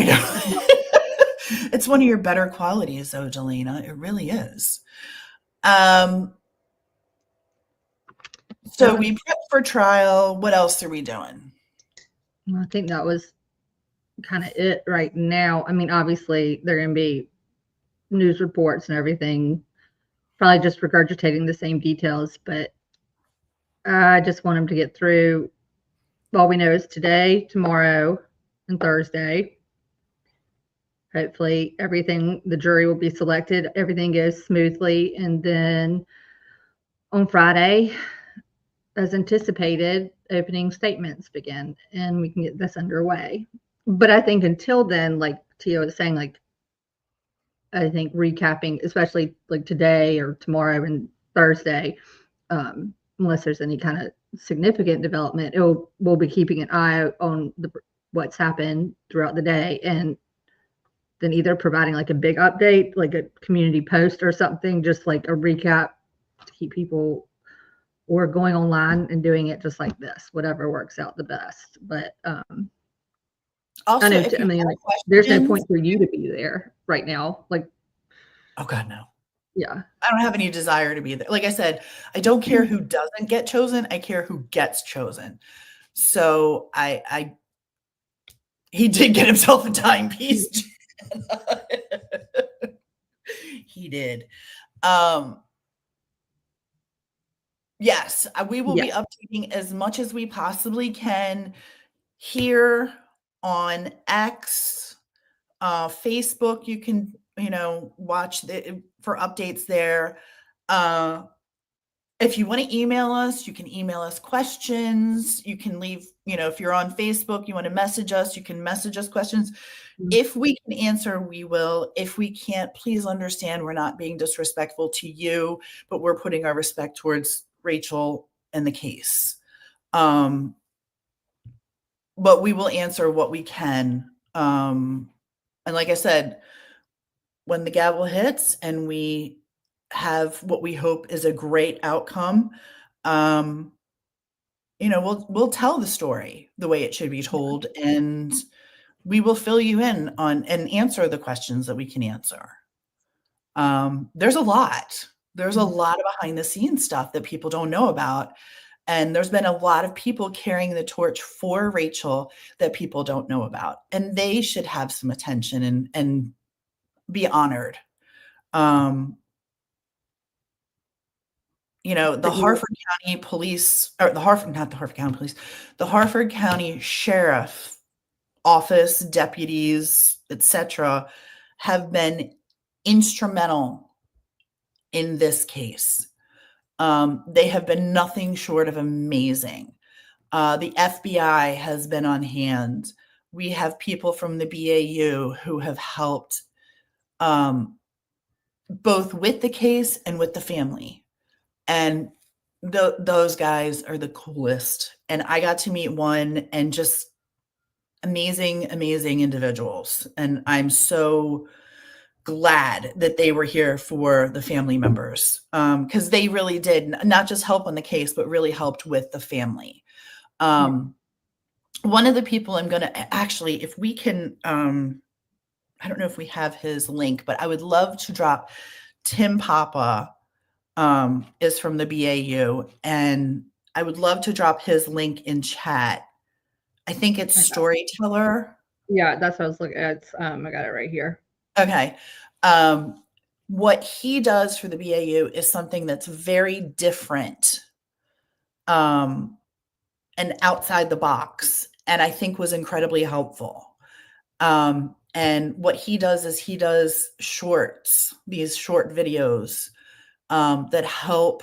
[SPEAKER 1] know. It's one of your better qualities, though, Delina. It really is. So we prep for trial. What else are we doing?
[SPEAKER 2] I think that was kind of it right now. I mean, obviously, there are going to be news reports and everything, probably just regurgitating the same details, but I just want them to get through. All we know is today, tomorrow, and Thursday. Hopefully, the jury will be selected, everything goes smoothly, and then on Friday, as anticipated, opening statements begin, and we can get this underway. But I think until then, like Tia was saying, like, I think recapping, especially like today or tomorrow and Thursday, unless there's any kind of significant development, we'll be keeping an eye on what's happened throughout the day, and then either providing like a big update, like a community post or something, just like a recap to keep people, or going online and doing it just like this, whatever works out the best. But
[SPEAKER 1] also,
[SPEAKER 2] I know, I mean, like, there's no point for you to be there right now. Like,
[SPEAKER 1] oh God, no.
[SPEAKER 2] Yeah.
[SPEAKER 1] I don't have any desire to be there. Like I said, I don't care who doesn't get chosen. I care who gets chosen. So he did get himself a timepiece. He did. Yes, we will be updating as much as we possibly can here on X, Facebook. You can, watch for updates there. If you want to email us, you can email us questions. You can leave, if you're on Facebook, you want to message us, you can message us questions. If we can answer, we will. If we can't, please understand we're not being disrespectful to you, but we're putting our respect towards Rachel and the case. But we will answer what we can. And like I said, when the gavel hits and we have what we hope is a great outcome, we'll tell the story the way it should be told, and we will fill you in on and answer the questions that we can answer. There's a lot. There's a lot of behind the scenes stuff that people don't know about. And there's been a lot of people carrying the torch for Rachel that people don't know about. And they should have some attention and be honored. The Harford County Police, or the Harford County Sheriff Office, deputies, etc., have been instrumental in this case. They have been nothing short of amazing. The FBI has been on hand. We have people from the BAU who have helped both with the case and with the family. And those guys are the coolest. And I got to meet one, and just amazing, amazing individuals. And I'm so glad that they were here for the family members, because they really did not just help on the case, but really helped with the family. One of the people I'm going to actually, if we can I don't know if we have his link, but I would love to drop Tim Papa is from the BAU, and I would love to drop his link in chat. I think it's Storyteller.
[SPEAKER 2] Yeah, that's what I was looking at. It's, I got it right here.
[SPEAKER 1] Okay. What he does for the BAU is something that's very different and outside the box, and I think was incredibly helpful. And what he does is he does shorts, these short videos that help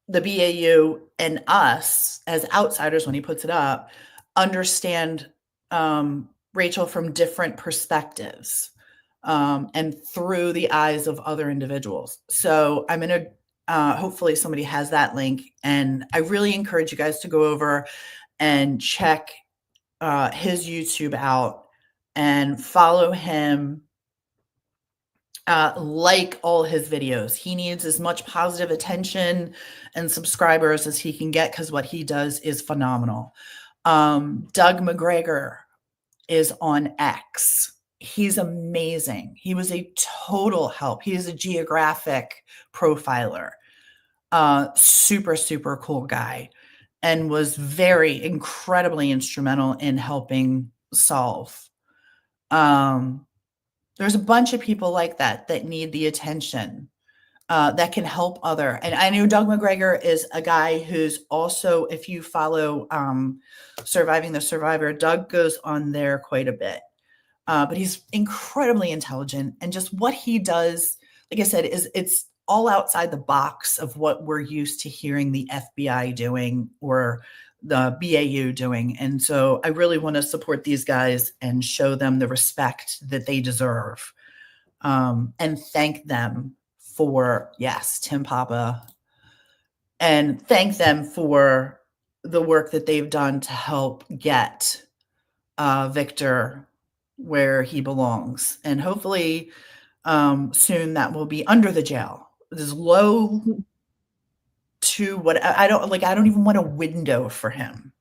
[SPEAKER 1] the BAU and us as outsiders when he puts it up understand Rachel from different perspectives and through the eyes of other individuals. So I'm going to hopefully somebody has that link, and I really encourage you guys to go over and check his YouTube out and follow him. Like all his videos. He needs as much positive attention and subscribers as he can get because what he does is phenomenal. Doug McGregor is on X. He's amazing. He was a total help. He is a geographic profiler. Super, super cool guy, and was very incredibly instrumental in helping solve. There's a bunch of people like that that need the attention that can help other. And I know Doug McGregor is a guy who's also, if you follow Surviving the Survivor, Doug goes on there quite a bit. But he's incredibly intelligent, and just what he does, like I said, is it's all outside the box of what we're used to hearing the FBI doing or the BAU doing. And so I really want to support these guys and show them the respect that they deserve, and thank them for, yes, Tim Papa, and thank them for the work that they've done to help get Victor where he belongs. And hopefully soon that will be under the jail. As low to what I don't like. I don't even want a window for him.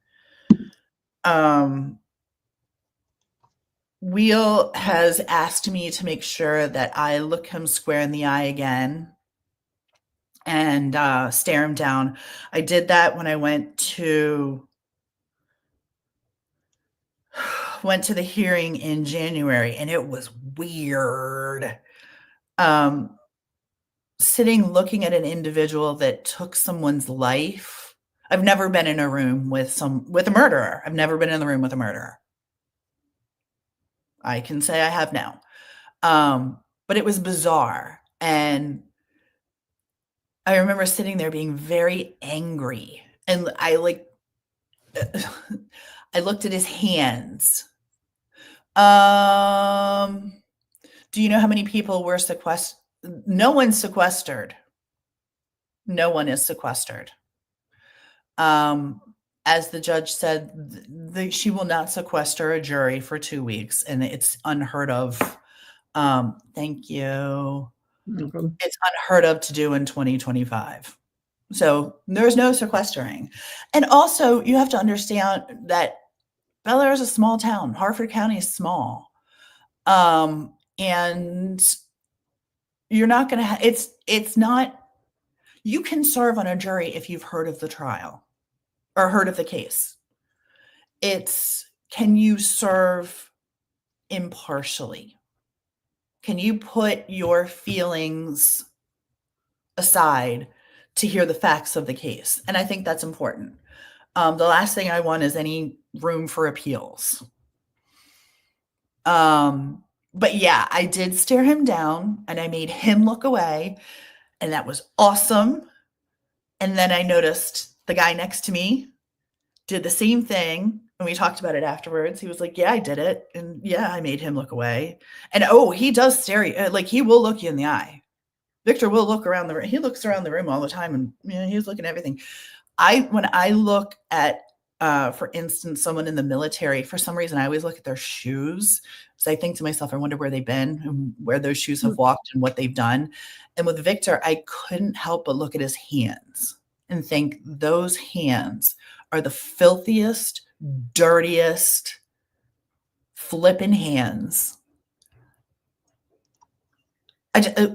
[SPEAKER 1] Wheel has asked me to make sure that I look him square in the eye again and stare him down. I did that when I went to the hearing in January, and it was weird. Sitting looking at an individual that took someone's life. I've never been in a room with a murderer. I've never been in the room with a murderer. I can say I have now. But it was bizarre. And I remember sitting there being very angry. And I looked at his hands. Do you know how many people were sequestered? No one's sequestered. No one is sequestered. As the judge said, she will not sequester a jury for 2 weeks, and it's unheard of. Thank you. It's unheard of to do in 2025. So there's no sequestering. And also, you have to understand that Bel Air is a small town. Harford County is small. And you're not going to it's not, you can serve on a jury if you've heard of the trial or heard of the case. It's, can you serve impartially? Can you put your feelings aside to hear the facts of the case? And I think that's important. The last thing I want is any room for appeals. But yeah, I did stare him down and I made him look away, and that was awesome. And then I noticed the guy next to me did the same thing, and we talked about it afterwards. He was like, yeah, I did it. And yeah, I made him look away. And oh, he does stare, like he will look you in the eye. Victor will look around the room. He looks around the room all the time, and he's looking at everything. When I look at, for instance, someone in the military, for some reason, I always look at their shoes. So I think to myself, I wonder where they've been and where those shoes have walked and what they've done. And with Victor, I couldn't help but look at his hands and think those hands are the filthiest, dirtiest flipping hands. It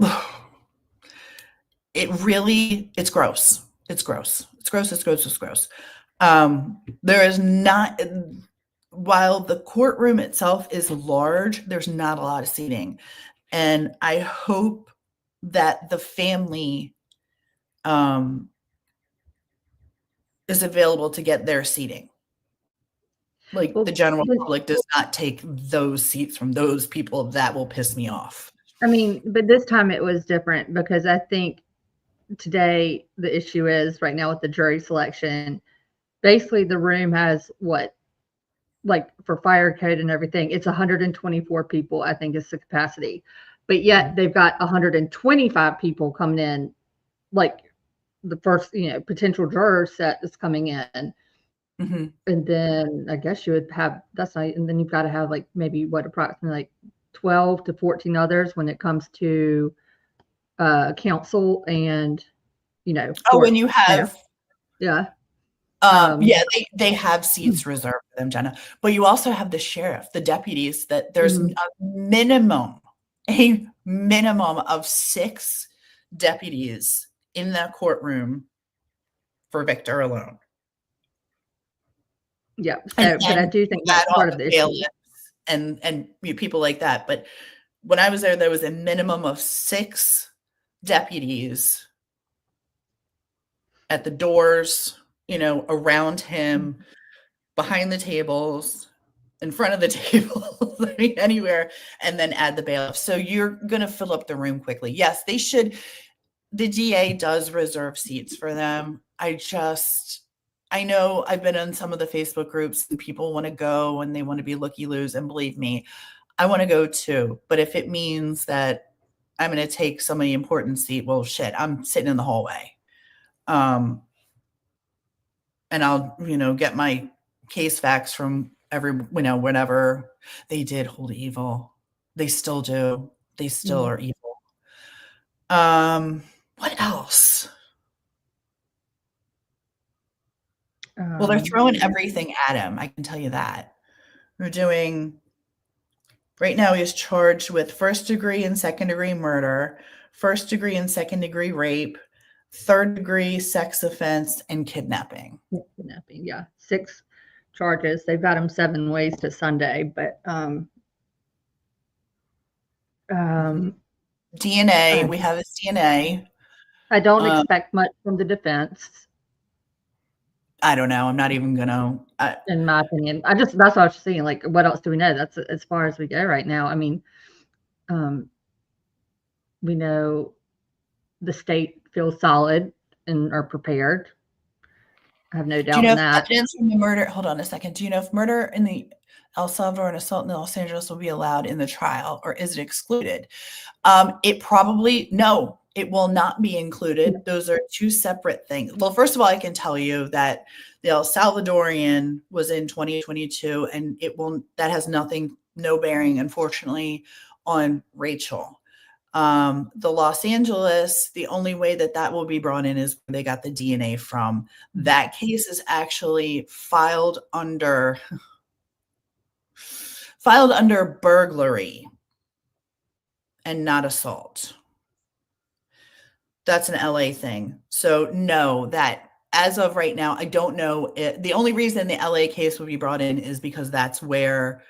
[SPEAKER 1] really, it's gross. It's gross. It's gross. It's gross. It's gross. There is not, while the courtroom itself is large, there's not a lot of seating. And I hope that the family is available to get their seating. Like the general public does not take those seats from those people. That will piss me off.
[SPEAKER 2] I mean, but this time it was different because I think today the issue is right now with the jury selection. Basically, the room has what, like for fire code and everything, it's 124 people, I think is the capacity. But yet they've got 125 people coming in, like the first, potential juror set is coming in.
[SPEAKER 1] Mm-hmm.
[SPEAKER 2] And then I guess you would have, that's not, and then you've got to have like maybe what, approximately like 12 to 14 others when it comes to counsel and,
[SPEAKER 1] when you have,
[SPEAKER 2] yeah.
[SPEAKER 1] Yeah, they have seats reserved for them, Jenna. But you also have the sheriff, the deputies, that there's a minimum of 6 deputies in that courtroom for Victor alone.
[SPEAKER 2] Yeah. So, but I do think that's part of the issue.
[SPEAKER 1] And people like that. But when I was there was a minimum of 6 deputies at the doors, around him, behind the tables, in front of the table, I mean, anywhere, and then add the bailiff. So you're going to fill up the room quickly. Yes, they should. The DA does reserve seats for them. I know I've been in some of the Facebook groups and people want to go and they want to be looky-loos. And believe me, I want to go too. But if it means that I'm going to take some of the important seat, well, shit, I'm sitting in the hallway. And I'll, get my case facts from whenever they did hold evil. They still do. They still are evil. What else? Well, they're throwing everything at him. I can tell you that. We're doing, right now he's charged with 1st-degree and 2nd-degree murder, 1st-degree and 2nd-degree rape, 3rd-degree sex offense, and kidnapping.
[SPEAKER 2] Kidnapping, yeah. 6 charges. They've got him 7 ways to Sunday, but
[SPEAKER 1] DNA, we have his DNA.
[SPEAKER 2] I don't expect much from the defense.
[SPEAKER 1] I don't know. I'm not even gonna.
[SPEAKER 2] In my opinion, that's what I was saying. Like, what else do we know? That's as far as we go right now. I mean, we know the state feels solid and are prepared. I have no doubt in that.
[SPEAKER 1] Evidence from the murder? Hold on a second. Do you know if murder in the El Salvador and assault in Los Angeles will be allowed in the trial, or is it excluded? No. It will not be included. Those are 2 separate things. Well, first of all, I can tell you that the El Salvadorian was in 2022, and that has no bearing, unfortunately, on Rachel. The Los Angeles, the only way that will be brought in is where they got the DNA from. That case is actually filed under burglary and not assault. That's an LA thing. So no, that as of right now, I don't know. The only reason the LA case would be brought in is because that's where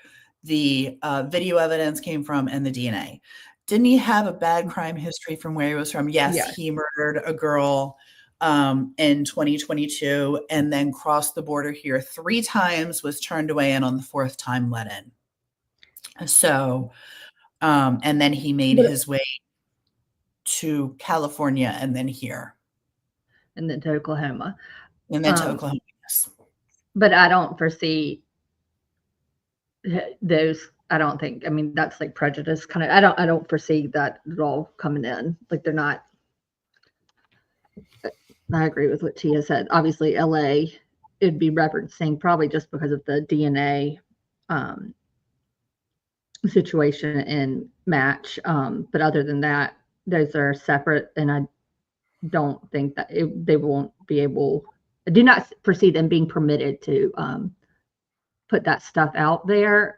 [SPEAKER 1] the video evidence came from and the DNA. Didn't he have a bad crime history from where he was from? Yes. He murdered a girl in 2022 and then crossed the border here 3 times, was turned away, and on the 4th time let in. So, and then he made his way to California and then here.
[SPEAKER 2] And then to Oklahoma.
[SPEAKER 1] Yes.
[SPEAKER 2] But I don't foresee those. I don't think, that's like prejudice kind of. I don't foresee that at all coming in. Like, they're not. I agree with what Tia said. Obviously, LA, it'd be referencing probably just because of the DNA situation and match. But other than that, those are separate, and I don't think that they won't be able. I do not foresee them being permitted to put that stuff out there.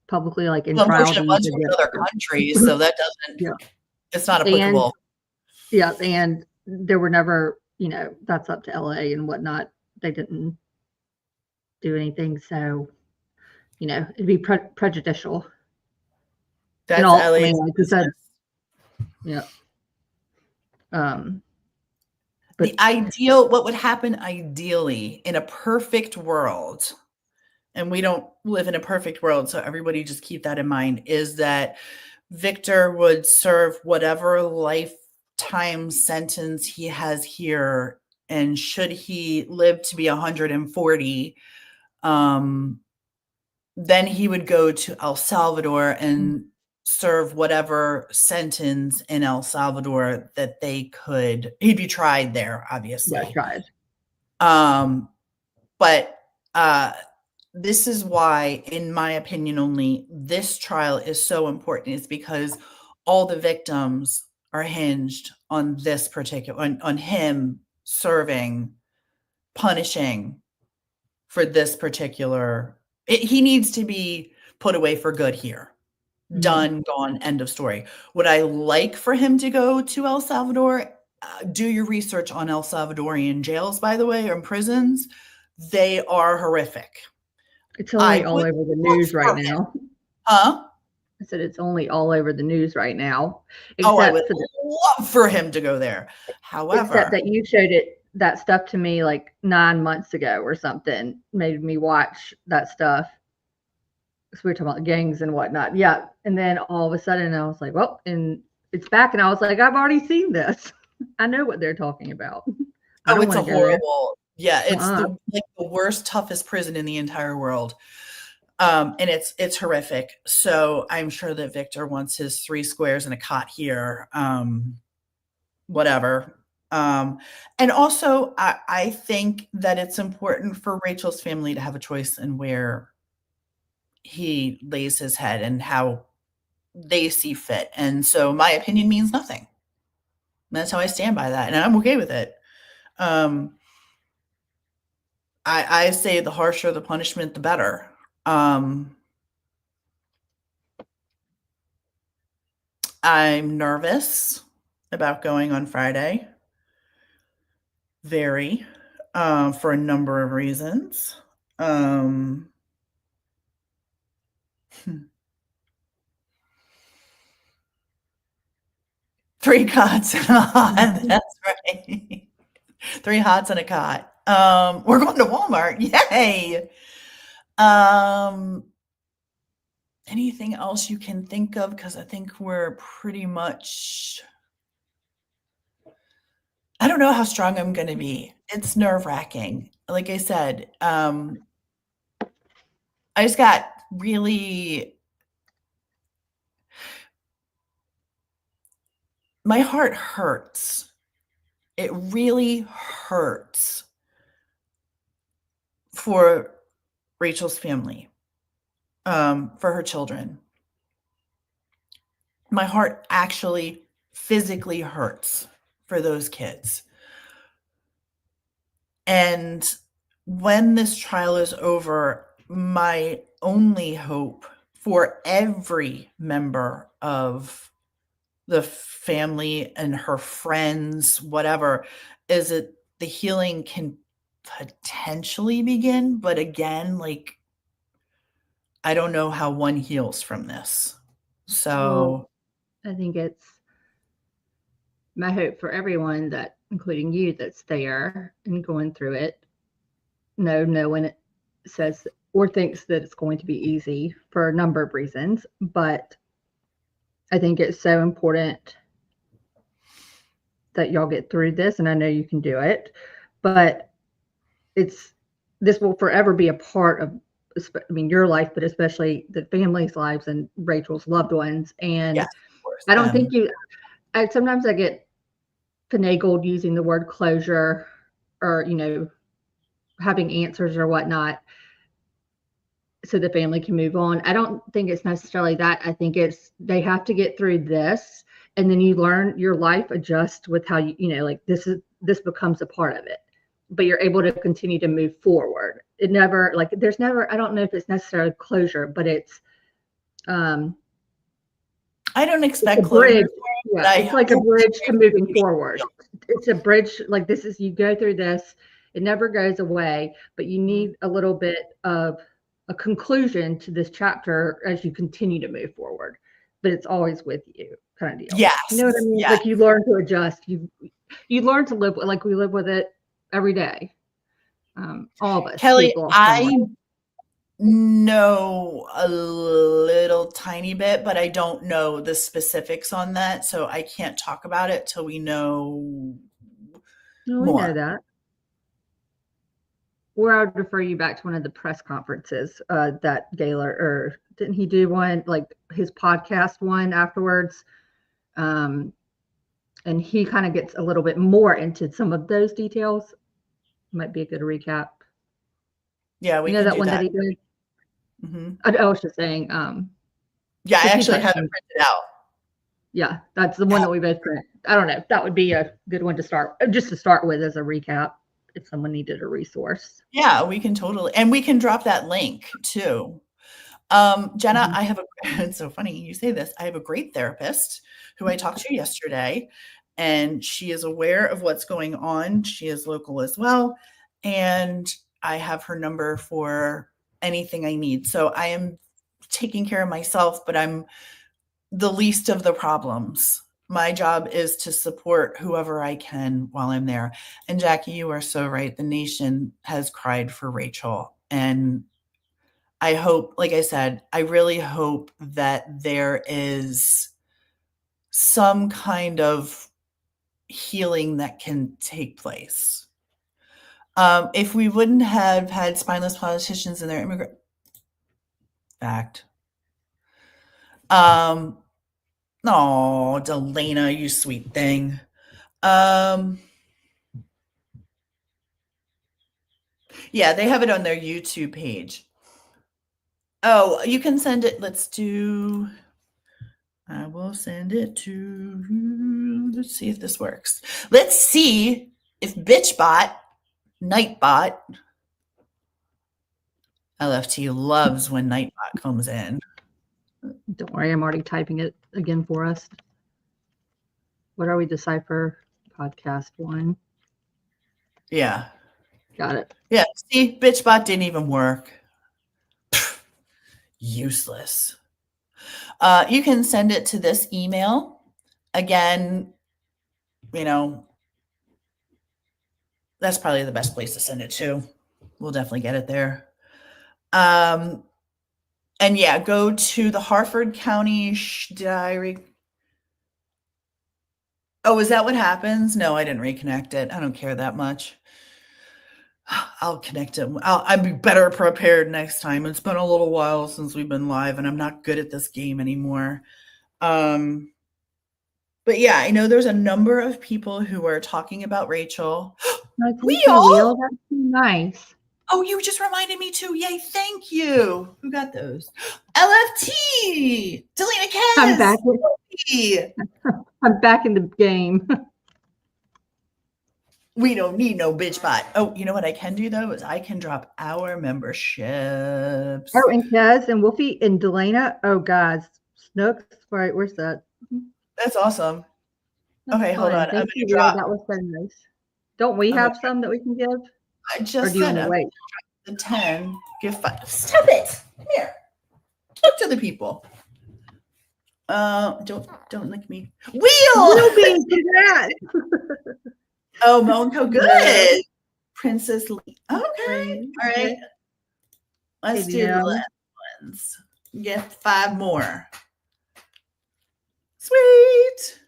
[SPEAKER 2] publicly, like in
[SPEAKER 1] Well,
[SPEAKER 2] trial,
[SPEAKER 1] unfortunately,
[SPEAKER 2] then you
[SPEAKER 1] one's
[SPEAKER 2] could
[SPEAKER 1] from
[SPEAKER 2] get
[SPEAKER 1] another
[SPEAKER 2] it.
[SPEAKER 1] country, so that doesn't,
[SPEAKER 2] Yeah.
[SPEAKER 1] it's not
[SPEAKER 2] And
[SPEAKER 1] applicable.
[SPEAKER 2] yeah, and there were never, that's up to LA and whatnot. They didn't do anything, so it'd be prejudicial. And
[SPEAKER 1] That's
[SPEAKER 2] all, I mean,
[SPEAKER 1] LA's
[SPEAKER 2] like you said,
[SPEAKER 1] business.
[SPEAKER 2] yeah. Um,
[SPEAKER 1] The
[SPEAKER 2] but
[SPEAKER 1] ideal, what would happen ideally in a perfect world, and we don't live in a perfect world, so everybody just keep that in mind, is that Victor would serve whatever lifetime sentence he has here, and should he live to be 140, then he would go to El Salvador and serve whatever sentence in El Salvador that they could. He'd be tried there,
[SPEAKER 2] yeah,
[SPEAKER 1] obviously.
[SPEAKER 2] tried.
[SPEAKER 1] But this is why, in my opinion only, this trial is so important, is because all the victims are hinged on this particular, on him serving, punishing for this particular. He needs to be put away for good here. Done, gone, end of story. Would I like for him to go to El Salvador? Do your research on El Salvadorian jails, by the way, or prisons. They are horrific.
[SPEAKER 2] It's
[SPEAKER 1] I
[SPEAKER 2] only all
[SPEAKER 1] would
[SPEAKER 2] over the
[SPEAKER 1] love
[SPEAKER 2] news right
[SPEAKER 1] for him.
[SPEAKER 2] now.
[SPEAKER 1] Huh?
[SPEAKER 2] I said it's only all over the news right now,
[SPEAKER 1] Oh, I would
[SPEAKER 2] except for
[SPEAKER 1] love for him to go there.
[SPEAKER 2] except
[SPEAKER 1] However,
[SPEAKER 2] that you showed that stuff to me like 9 months ago or something, made me watch that stuff. So we were talking about gangs and whatnot. Yeah. And then all of a sudden I was like, well, and it's back. And I was like, I've already seen this. I know what they're talking about. I
[SPEAKER 1] oh,
[SPEAKER 2] don't
[SPEAKER 1] it's
[SPEAKER 2] want
[SPEAKER 1] a
[SPEAKER 2] to go there.
[SPEAKER 1] horrible, yeah, it's
[SPEAKER 2] Uh-uh.
[SPEAKER 1] the worst, toughest prison in the entire world. And it's horrific. So I'm sure that Victor wants his 3 squares and a cot here. Whatever. And also I think that it's important for Rachel's family to have a choice in where he lays his head and how they see fit. And so my opinion means nothing. That's how I stand by that. And I'm okay with it. Um, I say the harsher the punishment, the better. I'm nervous about going on Friday. Very, for a number of reasons. Um, 3 cots and a hot, that's right. 3 hots and a cot. We're going to Walmart, yay! Anything else you can think of? Because I think we're pretty much, I don't know how strong I'm gonna be. It's nerve-wracking. Like I said, I just got really, my heart hurts. It really hurts for Rachel's family, for her children. My heart actually physically hurts for those kids. And when this trial is over, my only hope for every member of the family and her friends, whatever, is that the healing can potentially begin. But again, like, I don't know how one heals from this.
[SPEAKER 2] Well,
[SPEAKER 1] So,
[SPEAKER 2] I think it's my hope for everyone, that including you, that's there and going through it. No one says or thinks that it's going to be easy for a number of reasons, but I think it's so important that y'all get through this, and I know you can do it. But this will forever be a part of, I mean, your life, but especially the family's lives and Rachel's loved ones. And
[SPEAKER 1] yes, of course.
[SPEAKER 2] I don't think sometimes I get finagled using the word closure, or, having answers or whatnot, so the family can move on. I don't think it's necessarily that. I think it's, they have to get through this, and then you learn, your life adjusts with how like this becomes a part of it, but you're able to continue to move forward. It never, like, there's never, I don't know if it's necessarily closure, but it's
[SPEAKER 1] I don't expect
[SPEAKER 2] It's a bridge.
[SPEAKER 1] closure.
[SPEAKER 2] Yeah, it's like a bridge to moving forward. It's a bridge, like this is, you go through this, it never goes away, but you need a little bit of a conclusion to this chapter as you continue to move forward. But it's always with you, kind of deal.
[SPEAKER 1] Yes.
[SPEAKER 2] You know what I mean?
[SPEAKER 1] Yes.
[SPEAKER 2] Like you learn to adjust. You learn to live, like we live with it every day. All of us.
[SPEAKER 1] Kelly, I know a little tiny bit, but I don't know the specifics on that, so I can't talk about it till we know
[SPEAKER 2] No, we know that. Or I would refer you back to one of the press conferences that Gaylor, or didn't he do one, like his podcast one afterwards? And he kind of gets a little bit more into some of those details. Might be a good recap.
[SPEAKER 1] Yeah, we
[SPEAKER 2] know
[SPEAKER 1] can
[SPEAKER 2] that
[SPEAKER 1] do
[SPEAKER 2] one
[SPEAKER 1] that.
[SPEAKER 2] that he did.
[SPEAKER 1] Mm-hmm.
[SPEAKER 2] I was just saying.
[SPEAKER 1] Yeah, I actually have it printed out.
[SPEAKER 2] Yeah, that's the one that we both print. I don't know. That would be a good one to start, just to start with as a recap, if someone needed a resource.
[SPEAKER 1] Yeah, we can totally, and we can drop that link too. Jenna, I have it's so funny you say this. I have a great therapist who I talked to yesterday, and she is aware of what's going on. She is local as well, and I have her number for anything I need. So I am taking care of myself, but I'm the least of the problems. My job is to support whoever I can while I'm there. And Jackie, you are so right. The nation has cried for Rachel. And I hope, like I said, I really hope that there is some kind of healing that can take place. If we wouldn't have had spineless politicians and their immigrant fact. No, Delana, you sweet thing. Yeah, they have it on their YouTube page. Oh, you can send it. I will send it to, let's see if this works. Let's see if BitchBot, Nightbot, LFT loves when Nightbot comes in.
[SPEAKER 2] Don't worry, I'm already typing it again for us. What are we? Decipher podcast 1.
[SPEAKER 1] Yeah.
[SPEAKER 2] Got it.
[SPEAKER 1] Yeah. See, BitchBot didn't even work. Useless. You can send it to this email. Again, that's probably the best place to send it to. We'll definitely get it there. And yeah, go to the Harford County Diary. Oh, is that what happens? No, I didn't reconnect it. I don't care that much. I'll connect it. I'll be better prepared next time. It's been a little while since we've been live, and I'm not good at this game anymore. But yeah, I know there's a number of people who are talking about Rachel.
[SPEAKER 2] Wheel, that's nice.
[SPEAKER 1] Oh, you just reminded me too. Yay, thank you. Who got those? LFT! Delina Kez!
[SPEAKER 2] I'm back in the game.
[SPEAKER 1] We don't need no BitchBot. Oh, you know what I can do though is I can drop our memberships.
[SPEAKER 2] Oh, and Kez and Wolfie and Delana. Oh, guys, Snooks. Right, where's that?
[SPEAKER 1] That's awesome.
[SPEAKER 2] That's
[SPEAKER 1] okay,
[SPEAKER 2] fun.
[SPEAKER 1] hold on.
[SPEAKER 2] Thank you, drop. That was so nice. Don't we have some that we can give?
[SPEAKER 1] I just
[SPEAKER 2] said wait.
[SPEAKER 1] The 10. Give 5. Stop it. Come here. Talk to the people. Don't lick me. Wheel
[SPEAKER 2] being congrats.
[SPEAKER 1] Oh, Monaco, good. Princess Lee. Okay. All right. Let's do the last ones. Get 5 more. Sweet.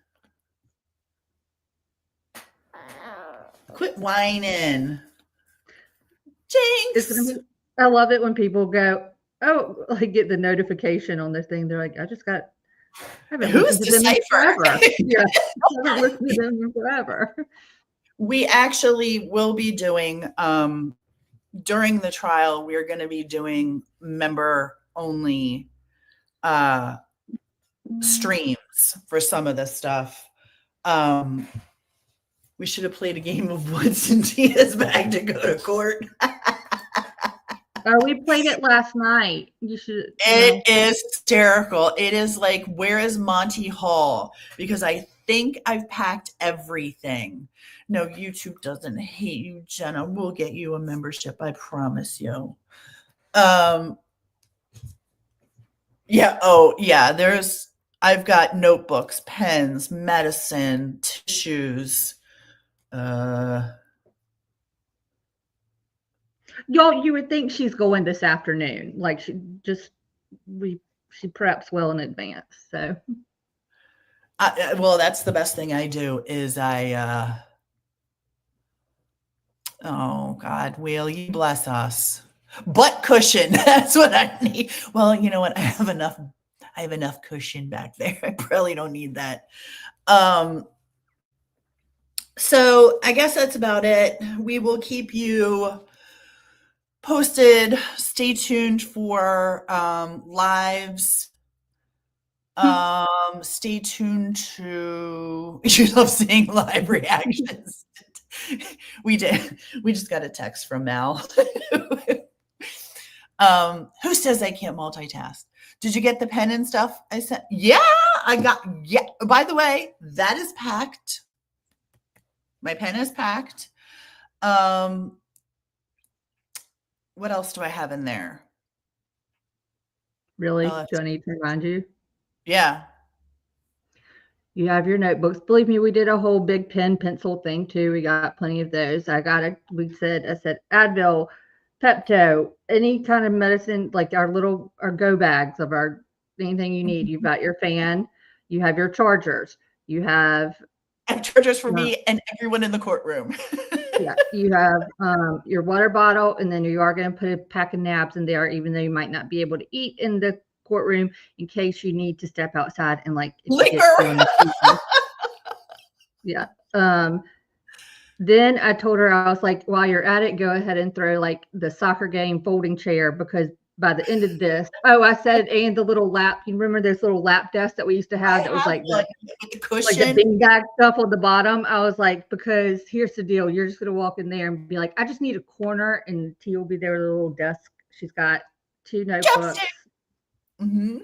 [SPEAKER 1] Quit whining. Jinx.
[SPEAKER 2] I love it when people go, oh, like get the notification on their thing. They're like, I haven't
[SPEAKER 1] Who's
[SPEAKER 2] listened to them in
[SPEAKER 1] Decipher?
[SPEAKER 2] forever. Yeah, I haven't listened to them in forever.
[SPEAKER 1] We actually will be doing, during the trial, we're going to be doing member-only streams for some of this stuff. We should have played a game of what's in Tina's bag to go to court.
[SPEAKER 2] Oh, we played it last night. You should,
[SPEAKER 1] It is hysterical. It is like, where is Monty Hall? Because I think I've packed everything. No, YouTube doesn't hate you, Jenna. We'll get you a membership, I promise you. Yeah, oh yeah, I've got notebooks, pens, medicine, tissues.
[SPEAKER 2] Y'all, you would think she's going this afternoon. Like she preps well in advance. So
[SPEAKER 1] Well, that's the best thing I do is oh God, will you bless us? Butt cushion. That's what I need. Well, you know what? I have enough cushion back there. I probably don't need that. So I guess that's about it. We will keep you posted. Stay tuned for lives. Stay tuned to you love seeing live reactions. We did. We just got a text from Mal. Who says I can't multitask? Did you get the pen and stuff I sent? Yeah, I got. Yeah. By the way, that is packed. My pen is packed. What else do I have in there?
[SPEAKER 2] really, do I need to remind you?
[SPEAKER 1] Yeah.
[SPEAKER 2] You have your notebooks. Believe me, we did a whole big pen pencil thing too. We got plenty of those. I said Advil, Pepto, any kind of medicine, like our go bags of our anything you need. You've got your fan, you have your chargers, you have
[SPEAKER 1] chargers for me and everyone in the courtroom.
[SPEAKER 2] Yeah, you have your water bottle, and then you are going to put a pack of nabs in there, even though you might not be able to eat in the courtroom, in case you need to step outside and like
[SPEAKER 1] liquor.
[SPEAKER 2] Yeah. Then I told her, I was like, while you're at it, go ahead and throw like the soccer game folding chair, because by the end of this, I said, and the little lap, you remember those little lap desks that we used to have that was like the
[SPEAKER 1] cushion,
[SPEAKER 2] like the beanbag stuff on the bottom. I was like, because here's the deal, you're just gonna walk in there and be like, I just need a corner, and T will be there with a little desk. She's got 2 notebooks.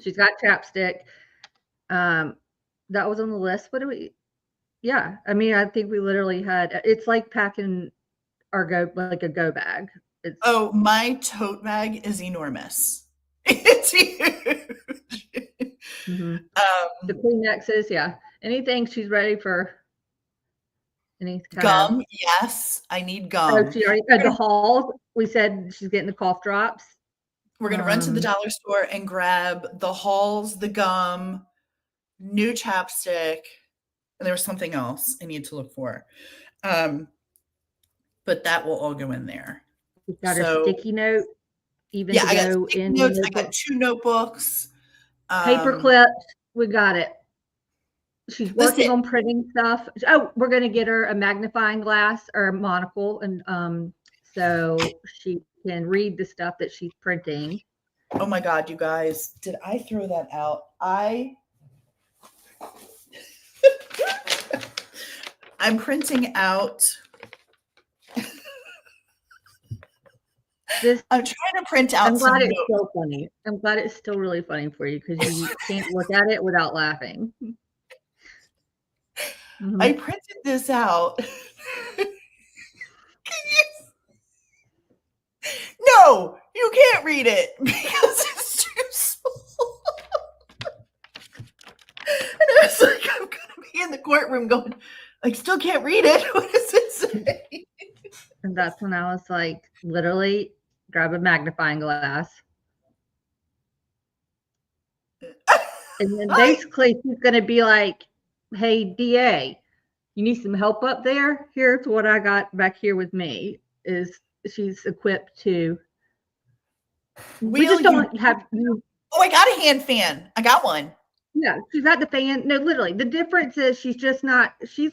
[SPEAKER 2] She's got chapstick. That was on the list. What do we? Yeah, I mean, I think we literally had. It's like packing our like a go bag.
[SPEAKER 1] Oh, my tote bag is enormous. It's huge.
[SPEAKER 2] The Kleenexes, yeah. Anything she's ready for. Any
[SPEAKER 1] gum? Yes, I need gum.
[SPEAKER 2] Oh, she already the Halls. We said she's getting the cough drops.
[SPEAKER 1] We're gonna run to the dollar store and grab the Halls, the gum, new chapstick, and there was something else I need to look for. But that will all go in there.
[SPEAKER 2] We've got a sticky note. Even
[SPEAKER 1] I got sticky notes. I got 2 notebooks.
[SPEAKER 2] Paper clips. We got it. She's working on printing stuff. Oh, we're gonna get her a magnifying glass or a monocle, and so she can read the stuff that she's printing.
[SPEAKER 1] Oh my God, you guys! Did I throw that out? I'm printing out. I'm trying to print out.
[SPEAKER 2] I'm glad it's still funny. I'm glad it's still really funny for you, because you can't look at it without laughing.
[SPEAKER 1] I printed this out. No, you can't read it because it's too small. And I was like, I'm gonna be in the courtroom going, I still can't read it. What does it say?
[SPEAKER 2] And that's when I was like, literally, grab a magnifying glass. And then basically she's going to be like, hey, DA, you need some help up there? Here's what I got back here with me. Is she's equipped to. We just don't have.
[SPEAKER 1] Oh, I got a hand fan. I got one.
[SPEAKER 2] Yeah, she's got the fan. No, literally. The difference is she's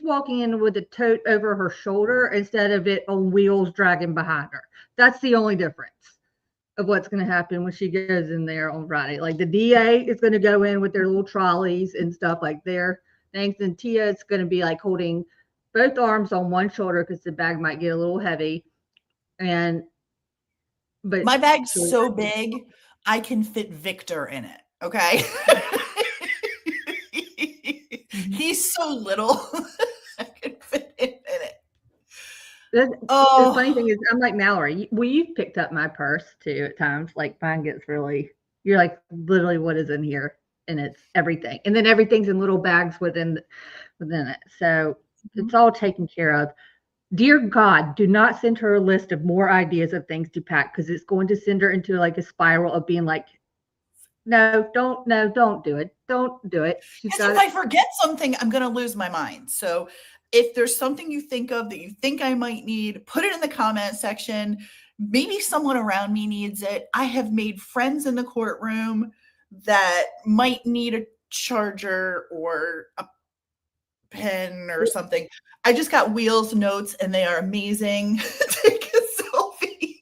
[SPEAKER 2] walking in with a tote over her shoulder instead of it on wheels dragging behind her. That's the only difference of what's going to happen when she goes in there on Friday. Like the DA is going to go in with their little trolleys and stuff like their things. And Tia is going to be like holding both arms on one shoulder because the bag might get a little heavy. And but
[SPEAKER 1] My bag's
[SPEAKER 2] so
[SPEAKER 1] so big, I can fit Victor in it, okay?
[SPEAKER 2] mhm.
[SPEAKER 1] He's so little, I can fit him in it.
[SPEAKER 2] The funny thing
[SPEAKER 1] Oh,
[SPEAKER 2] is, I'm like Mallory. Well, you've picked up my purse too at times. Like mine gets really. You're like literally what is in here, and it's everything, and then everything's in little bags within it. So it's all taken care of. Dear God, do not send her a list of more ideas of things to pack because it's going to send her into like a spiral of being like, no, don't do it. Don't do it. She's
[SPEAKER 1] because
[SPEAKER 2] got
[SPEAKER 1] if
[SPEAKER 2] it.
[SPEAKER 1] I forget something, I'm gonna lose my mind. So if there's something you think of that you think I might need, put it in the comment section. Maybe someone around me needs it. I have made friends in the courtroom that might need a charger or a pen or something. I just got Wheels notes and they are amazing. Take a selfie.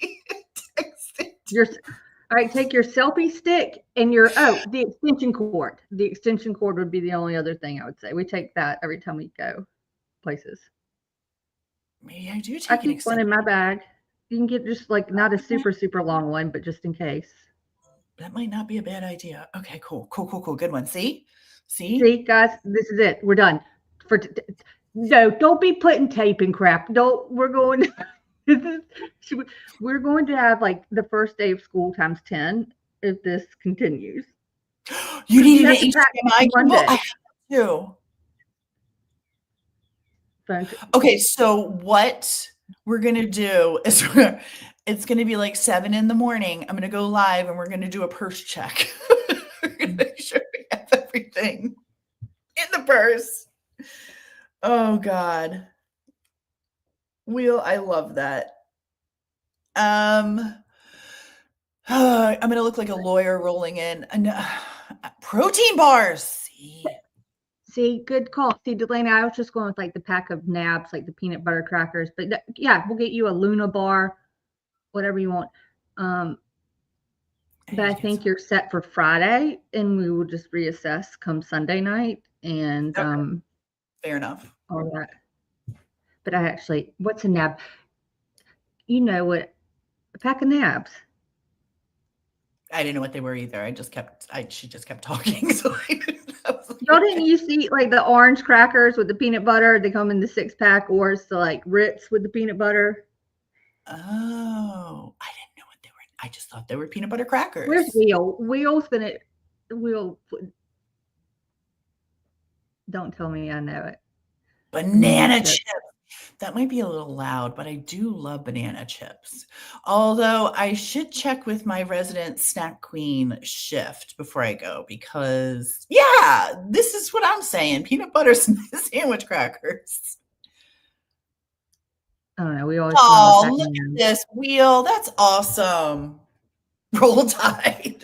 [SPEAKER 1] Text it.
[SPEAKER 2] Your all right, take your selfie stick and the extension cord. The extension cord would be the only other thing I would say. We take that every time we go places.
[SPEAKER 1] Maybe I do
[SPEAKER 2] I
[SPEAKER 1] take an
[SPEAKER 2] keep one
[SPEAKER 1] extension.
[SPEAKER 2] in my bag. You can get just like not a super long one, but just in case.
[SPEAKER 1] That might not be a bad idea. Okay, cool. Cool, cool, cool. Good one. See? See?
[SPEAKER 2] See, guys, this is it. We're done. No, don't be putting tape and crap. Don't. We're going. We're going to have like the first day of school times 10 if this continues
[SPEAKER 1] You
[SPEAKER 2] because we
[SPEAKER 1] needed an
[SPEAKER 2] have to pack
[SPEAKER 1] HDMI cable? I
[SPEAKER 2] Monday.
[SPEAKER 1] have too.
[SPEAKER 2] So,
[SPEAKER 1] Okay, so what we're gonna do is it's gonna be like 7 in the morning. I'm gonna go live and we're gonna do a purse check. We're gonna make sure we have everything in the purse. Oh God. Wheel, I love that. Um, I'm gonna look like a lawyer rolling in. Protein bars.
[SPEAKER 2] see, good call. See, Delaney, I was just going with like the pack of nabs, like the peanut butter crackers. But yeah, we'll get you a Luna bar, whatever you want. But I think you're set for Friday, and we will just reassess come Sunday night and
[SPEAKER 1] Okay, fair enough.
[SPEAKER 2] all that. But I actually, what's a nab? You know what? A pack of nabs.
[SPEAKER 1] I didn't know what they were either. She just kept talking. So I was like,
[SPEAKER 2] Y'all didn't
[SPEAKER 1] okay.
[SPEAKER 2] you see like the orange crackers with the peanut butter? They come in the 6-pack, or it's the like Ritz with the peanut butter.
[SPEAKER 1] Oh, I didn't know what they were. I just thought they were peanut butter
[SPEAKER 2] Where's
[SPEAKER 1] crackers.
[SPEAKER 2] Wheel? Wheel's gonna Wheel. Don't tell me I know it.
[SPEAKER 1] Banana chips. That might be a little loud, but I do love banana chips. Although I should check with my resident snack queen shift before I go because, yeah, this is what I'm saying. Peanut butter sandwich crackers.
[SPEAKER 2] I don't know. We always put on a
[SPEAKER 1] Oh,
[SPEAKER 2] pack of
[SPEAKER 1] look at
[SPEAKER 2] nabs.
[SPEAKER 1] this wheel. That's awesome. Roll Tide.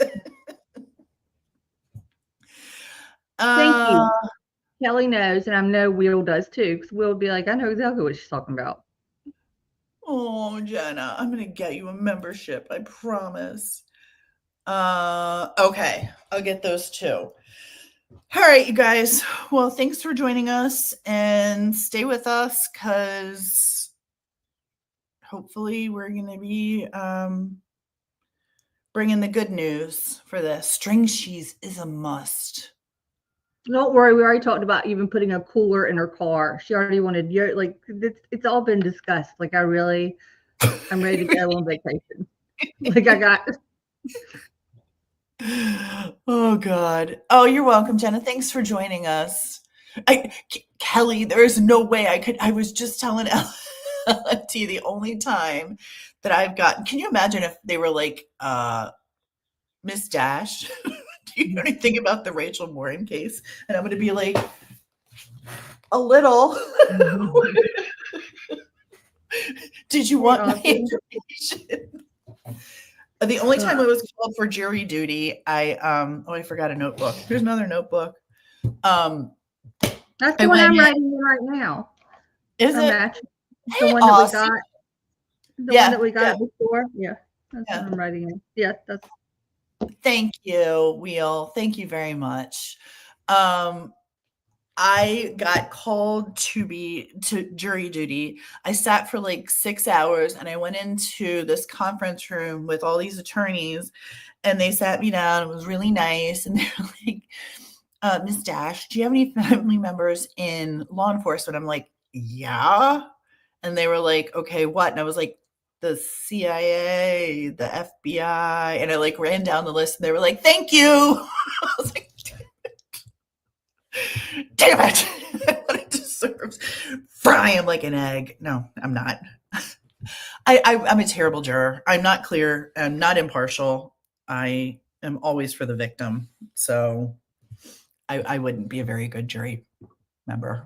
[SPEAKER 2] Thank
[SPEAKER 1] Uh,
[SPEAKER 2] you. Kelly knows, and I know Will does too, because Will will be like, I know exactly what she's talking about.
[SPEAKER 1] oh, Jenna, I'm gonna get you a membership. I promise. Okay, I'll get those too. All right, you guys. Well, thanks for joining us and stay with us because hopefully we're gonna be bringing the good news for this. String cheese is a must.
[SPEAKER 2] Don't worry, we already talked about even putting a cooler in her car. She already wanted like it's all been discussed. Like I'm ready to go on vacation. Like I got
[SPEAKER 1] Oh God. Oh, you're welcome, Jenna. Thanks for joining us. Kelly, there is no way I could. I was just telling T the only time that I've gotten. Can you imagine if they were like, Miss Dash? Do you know anything about the Rachel Morin case? And I'm going to be like, a little. Did you want my information? The only time I was called for jury duty, I forgot a notebook. Here's another notebook.
[SPEAKER 2] That's
[SPEAKER 1] I
[SPEAKER 2] the one
[SPEAKER 1] went
[SPEAKER 2] I'm
[SPEAKER 1] in.
[SPEAKER 2] writing in right now.
[SPEAKER 1] Is
[SPEAKER 2] Our
[SPEAKER 1] it?
[SPEAKER 2] match. The
[SPEAKER 1] Hey,
[SPEAKER 2] one that we
[SPEAKER 1] Aussie.
[SPEAKER 2] got. The one that
[SPEAKER 1] Yeah,
[SPEAKER 2] we got
[SPEAKER 1] yeah,
[SPEAKER 2] at the store. Yeah. That's
[SPEAKER 1] yeah.
[SPEAKER 2] what I'm writing in. Yeah, that's
[SPEAKER 1] Thank you, Wheel. Thank you very much. Um, I got called to jury duty. I sat for like 6 hours and I went into this conference room with all these attorneys and they sat me down. It was really nice. And they were like, Ms. Dash, do you have any family members in law enforcement? I'm like, yeah. And they were like, okay, what? And I was like, the CIA, the FBI. And I like ran down the list and they were like, thank you. I was like, damn it. What it deserves. Fry him like an egg. No, I'm not. I'm a terrible juror. I'm not clear. I'm not impartial. I am always for the victim. So I wouldn't be a very good jury member.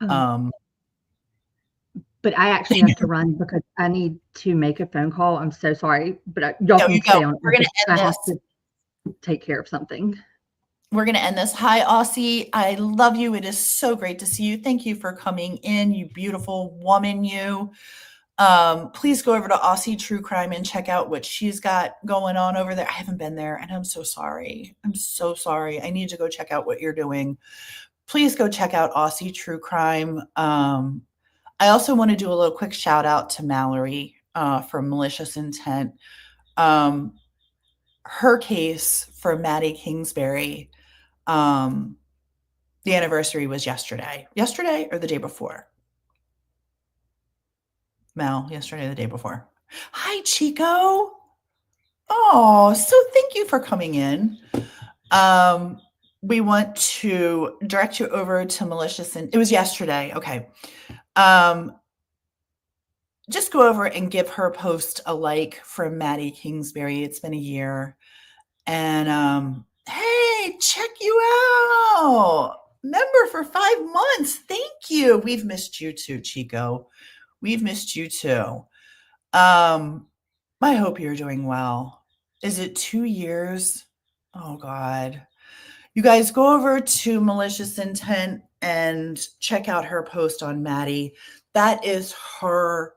[SPEAKER 2] But I actually have to run because I need to make a phone call. I'm so sorry, but y'all can stay on.
[SPEAKER 1] We're going to end
[SPEAKER 2] this. I have to take care of something.
[SPEAKER 1] We're going to end this. Hi, Aussie. I love you. It is so great to see you. Thank you for coming in, you beautiful woman, you. Please go over to Aussie True Crime and check out what she's got going on over there. I haven't been there and I'm so sorry. I'm so sorry. I need to go check out what you're doing. Please go check out Aussie True Crime. I also want to do a little quick shout out to Mallory from Malicious Intent. Her case for Maddie Kingsbury, the anniversary was yesterday. Yesterday or the day before? Mel, yesterday or the day before. Hi, Chico. Oh, so thank you for coming in. We want to direct you over to Malicious, and it was yesterday. Okay. Just go over and give her post a like for Maddie Kingsbury. It's been a year. And hey, check you out. Member for 5 months. Thank you. We've missed you too, Chico. We've missed you too. I hope you're doing well. Is it 2 years? Oh God. You guys go over to Malicious Intent and check out her post on Maddie. That is her,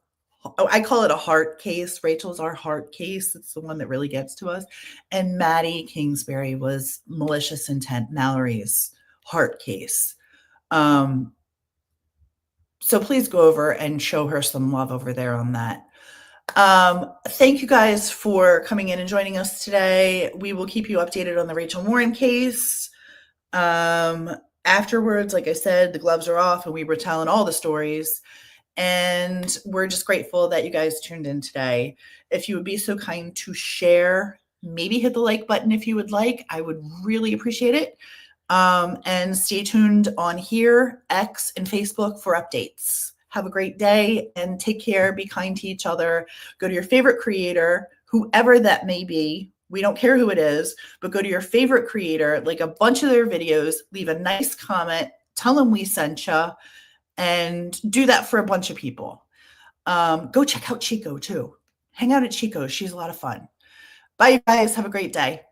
[SPEAKER 1] I call it a heart case. Rachel's our heart case. It's the one that really gets to us. And Maddie Kingsbury was Malicious Intent, Mallory's heart case. So please go over and show her some love over there on that. Thank you guys for coming in and joining us today. We will keep you updated on the Rachel Morin case. Afterwards, like I said, the gloves are off and we were telling all the stories. And we're just grateful that you guys tuned in today. If you would be so kind to share, maybe hit the like button if you would like. I would really appreciate it. And stay tuned on here, X, and Facebook for updates. Have a great day and take care. Be kind to each other. Go to your favorite creator, whoever that may be. We don't care who it is, but go to your favorite creator, like a bunch of their videos, leave a nice comment, tell them we sent you, and do that for a bunch of people. Go check out Chico too. Hang out at Chico's. She's a lot of fun. Bye, you guys. Have a great day.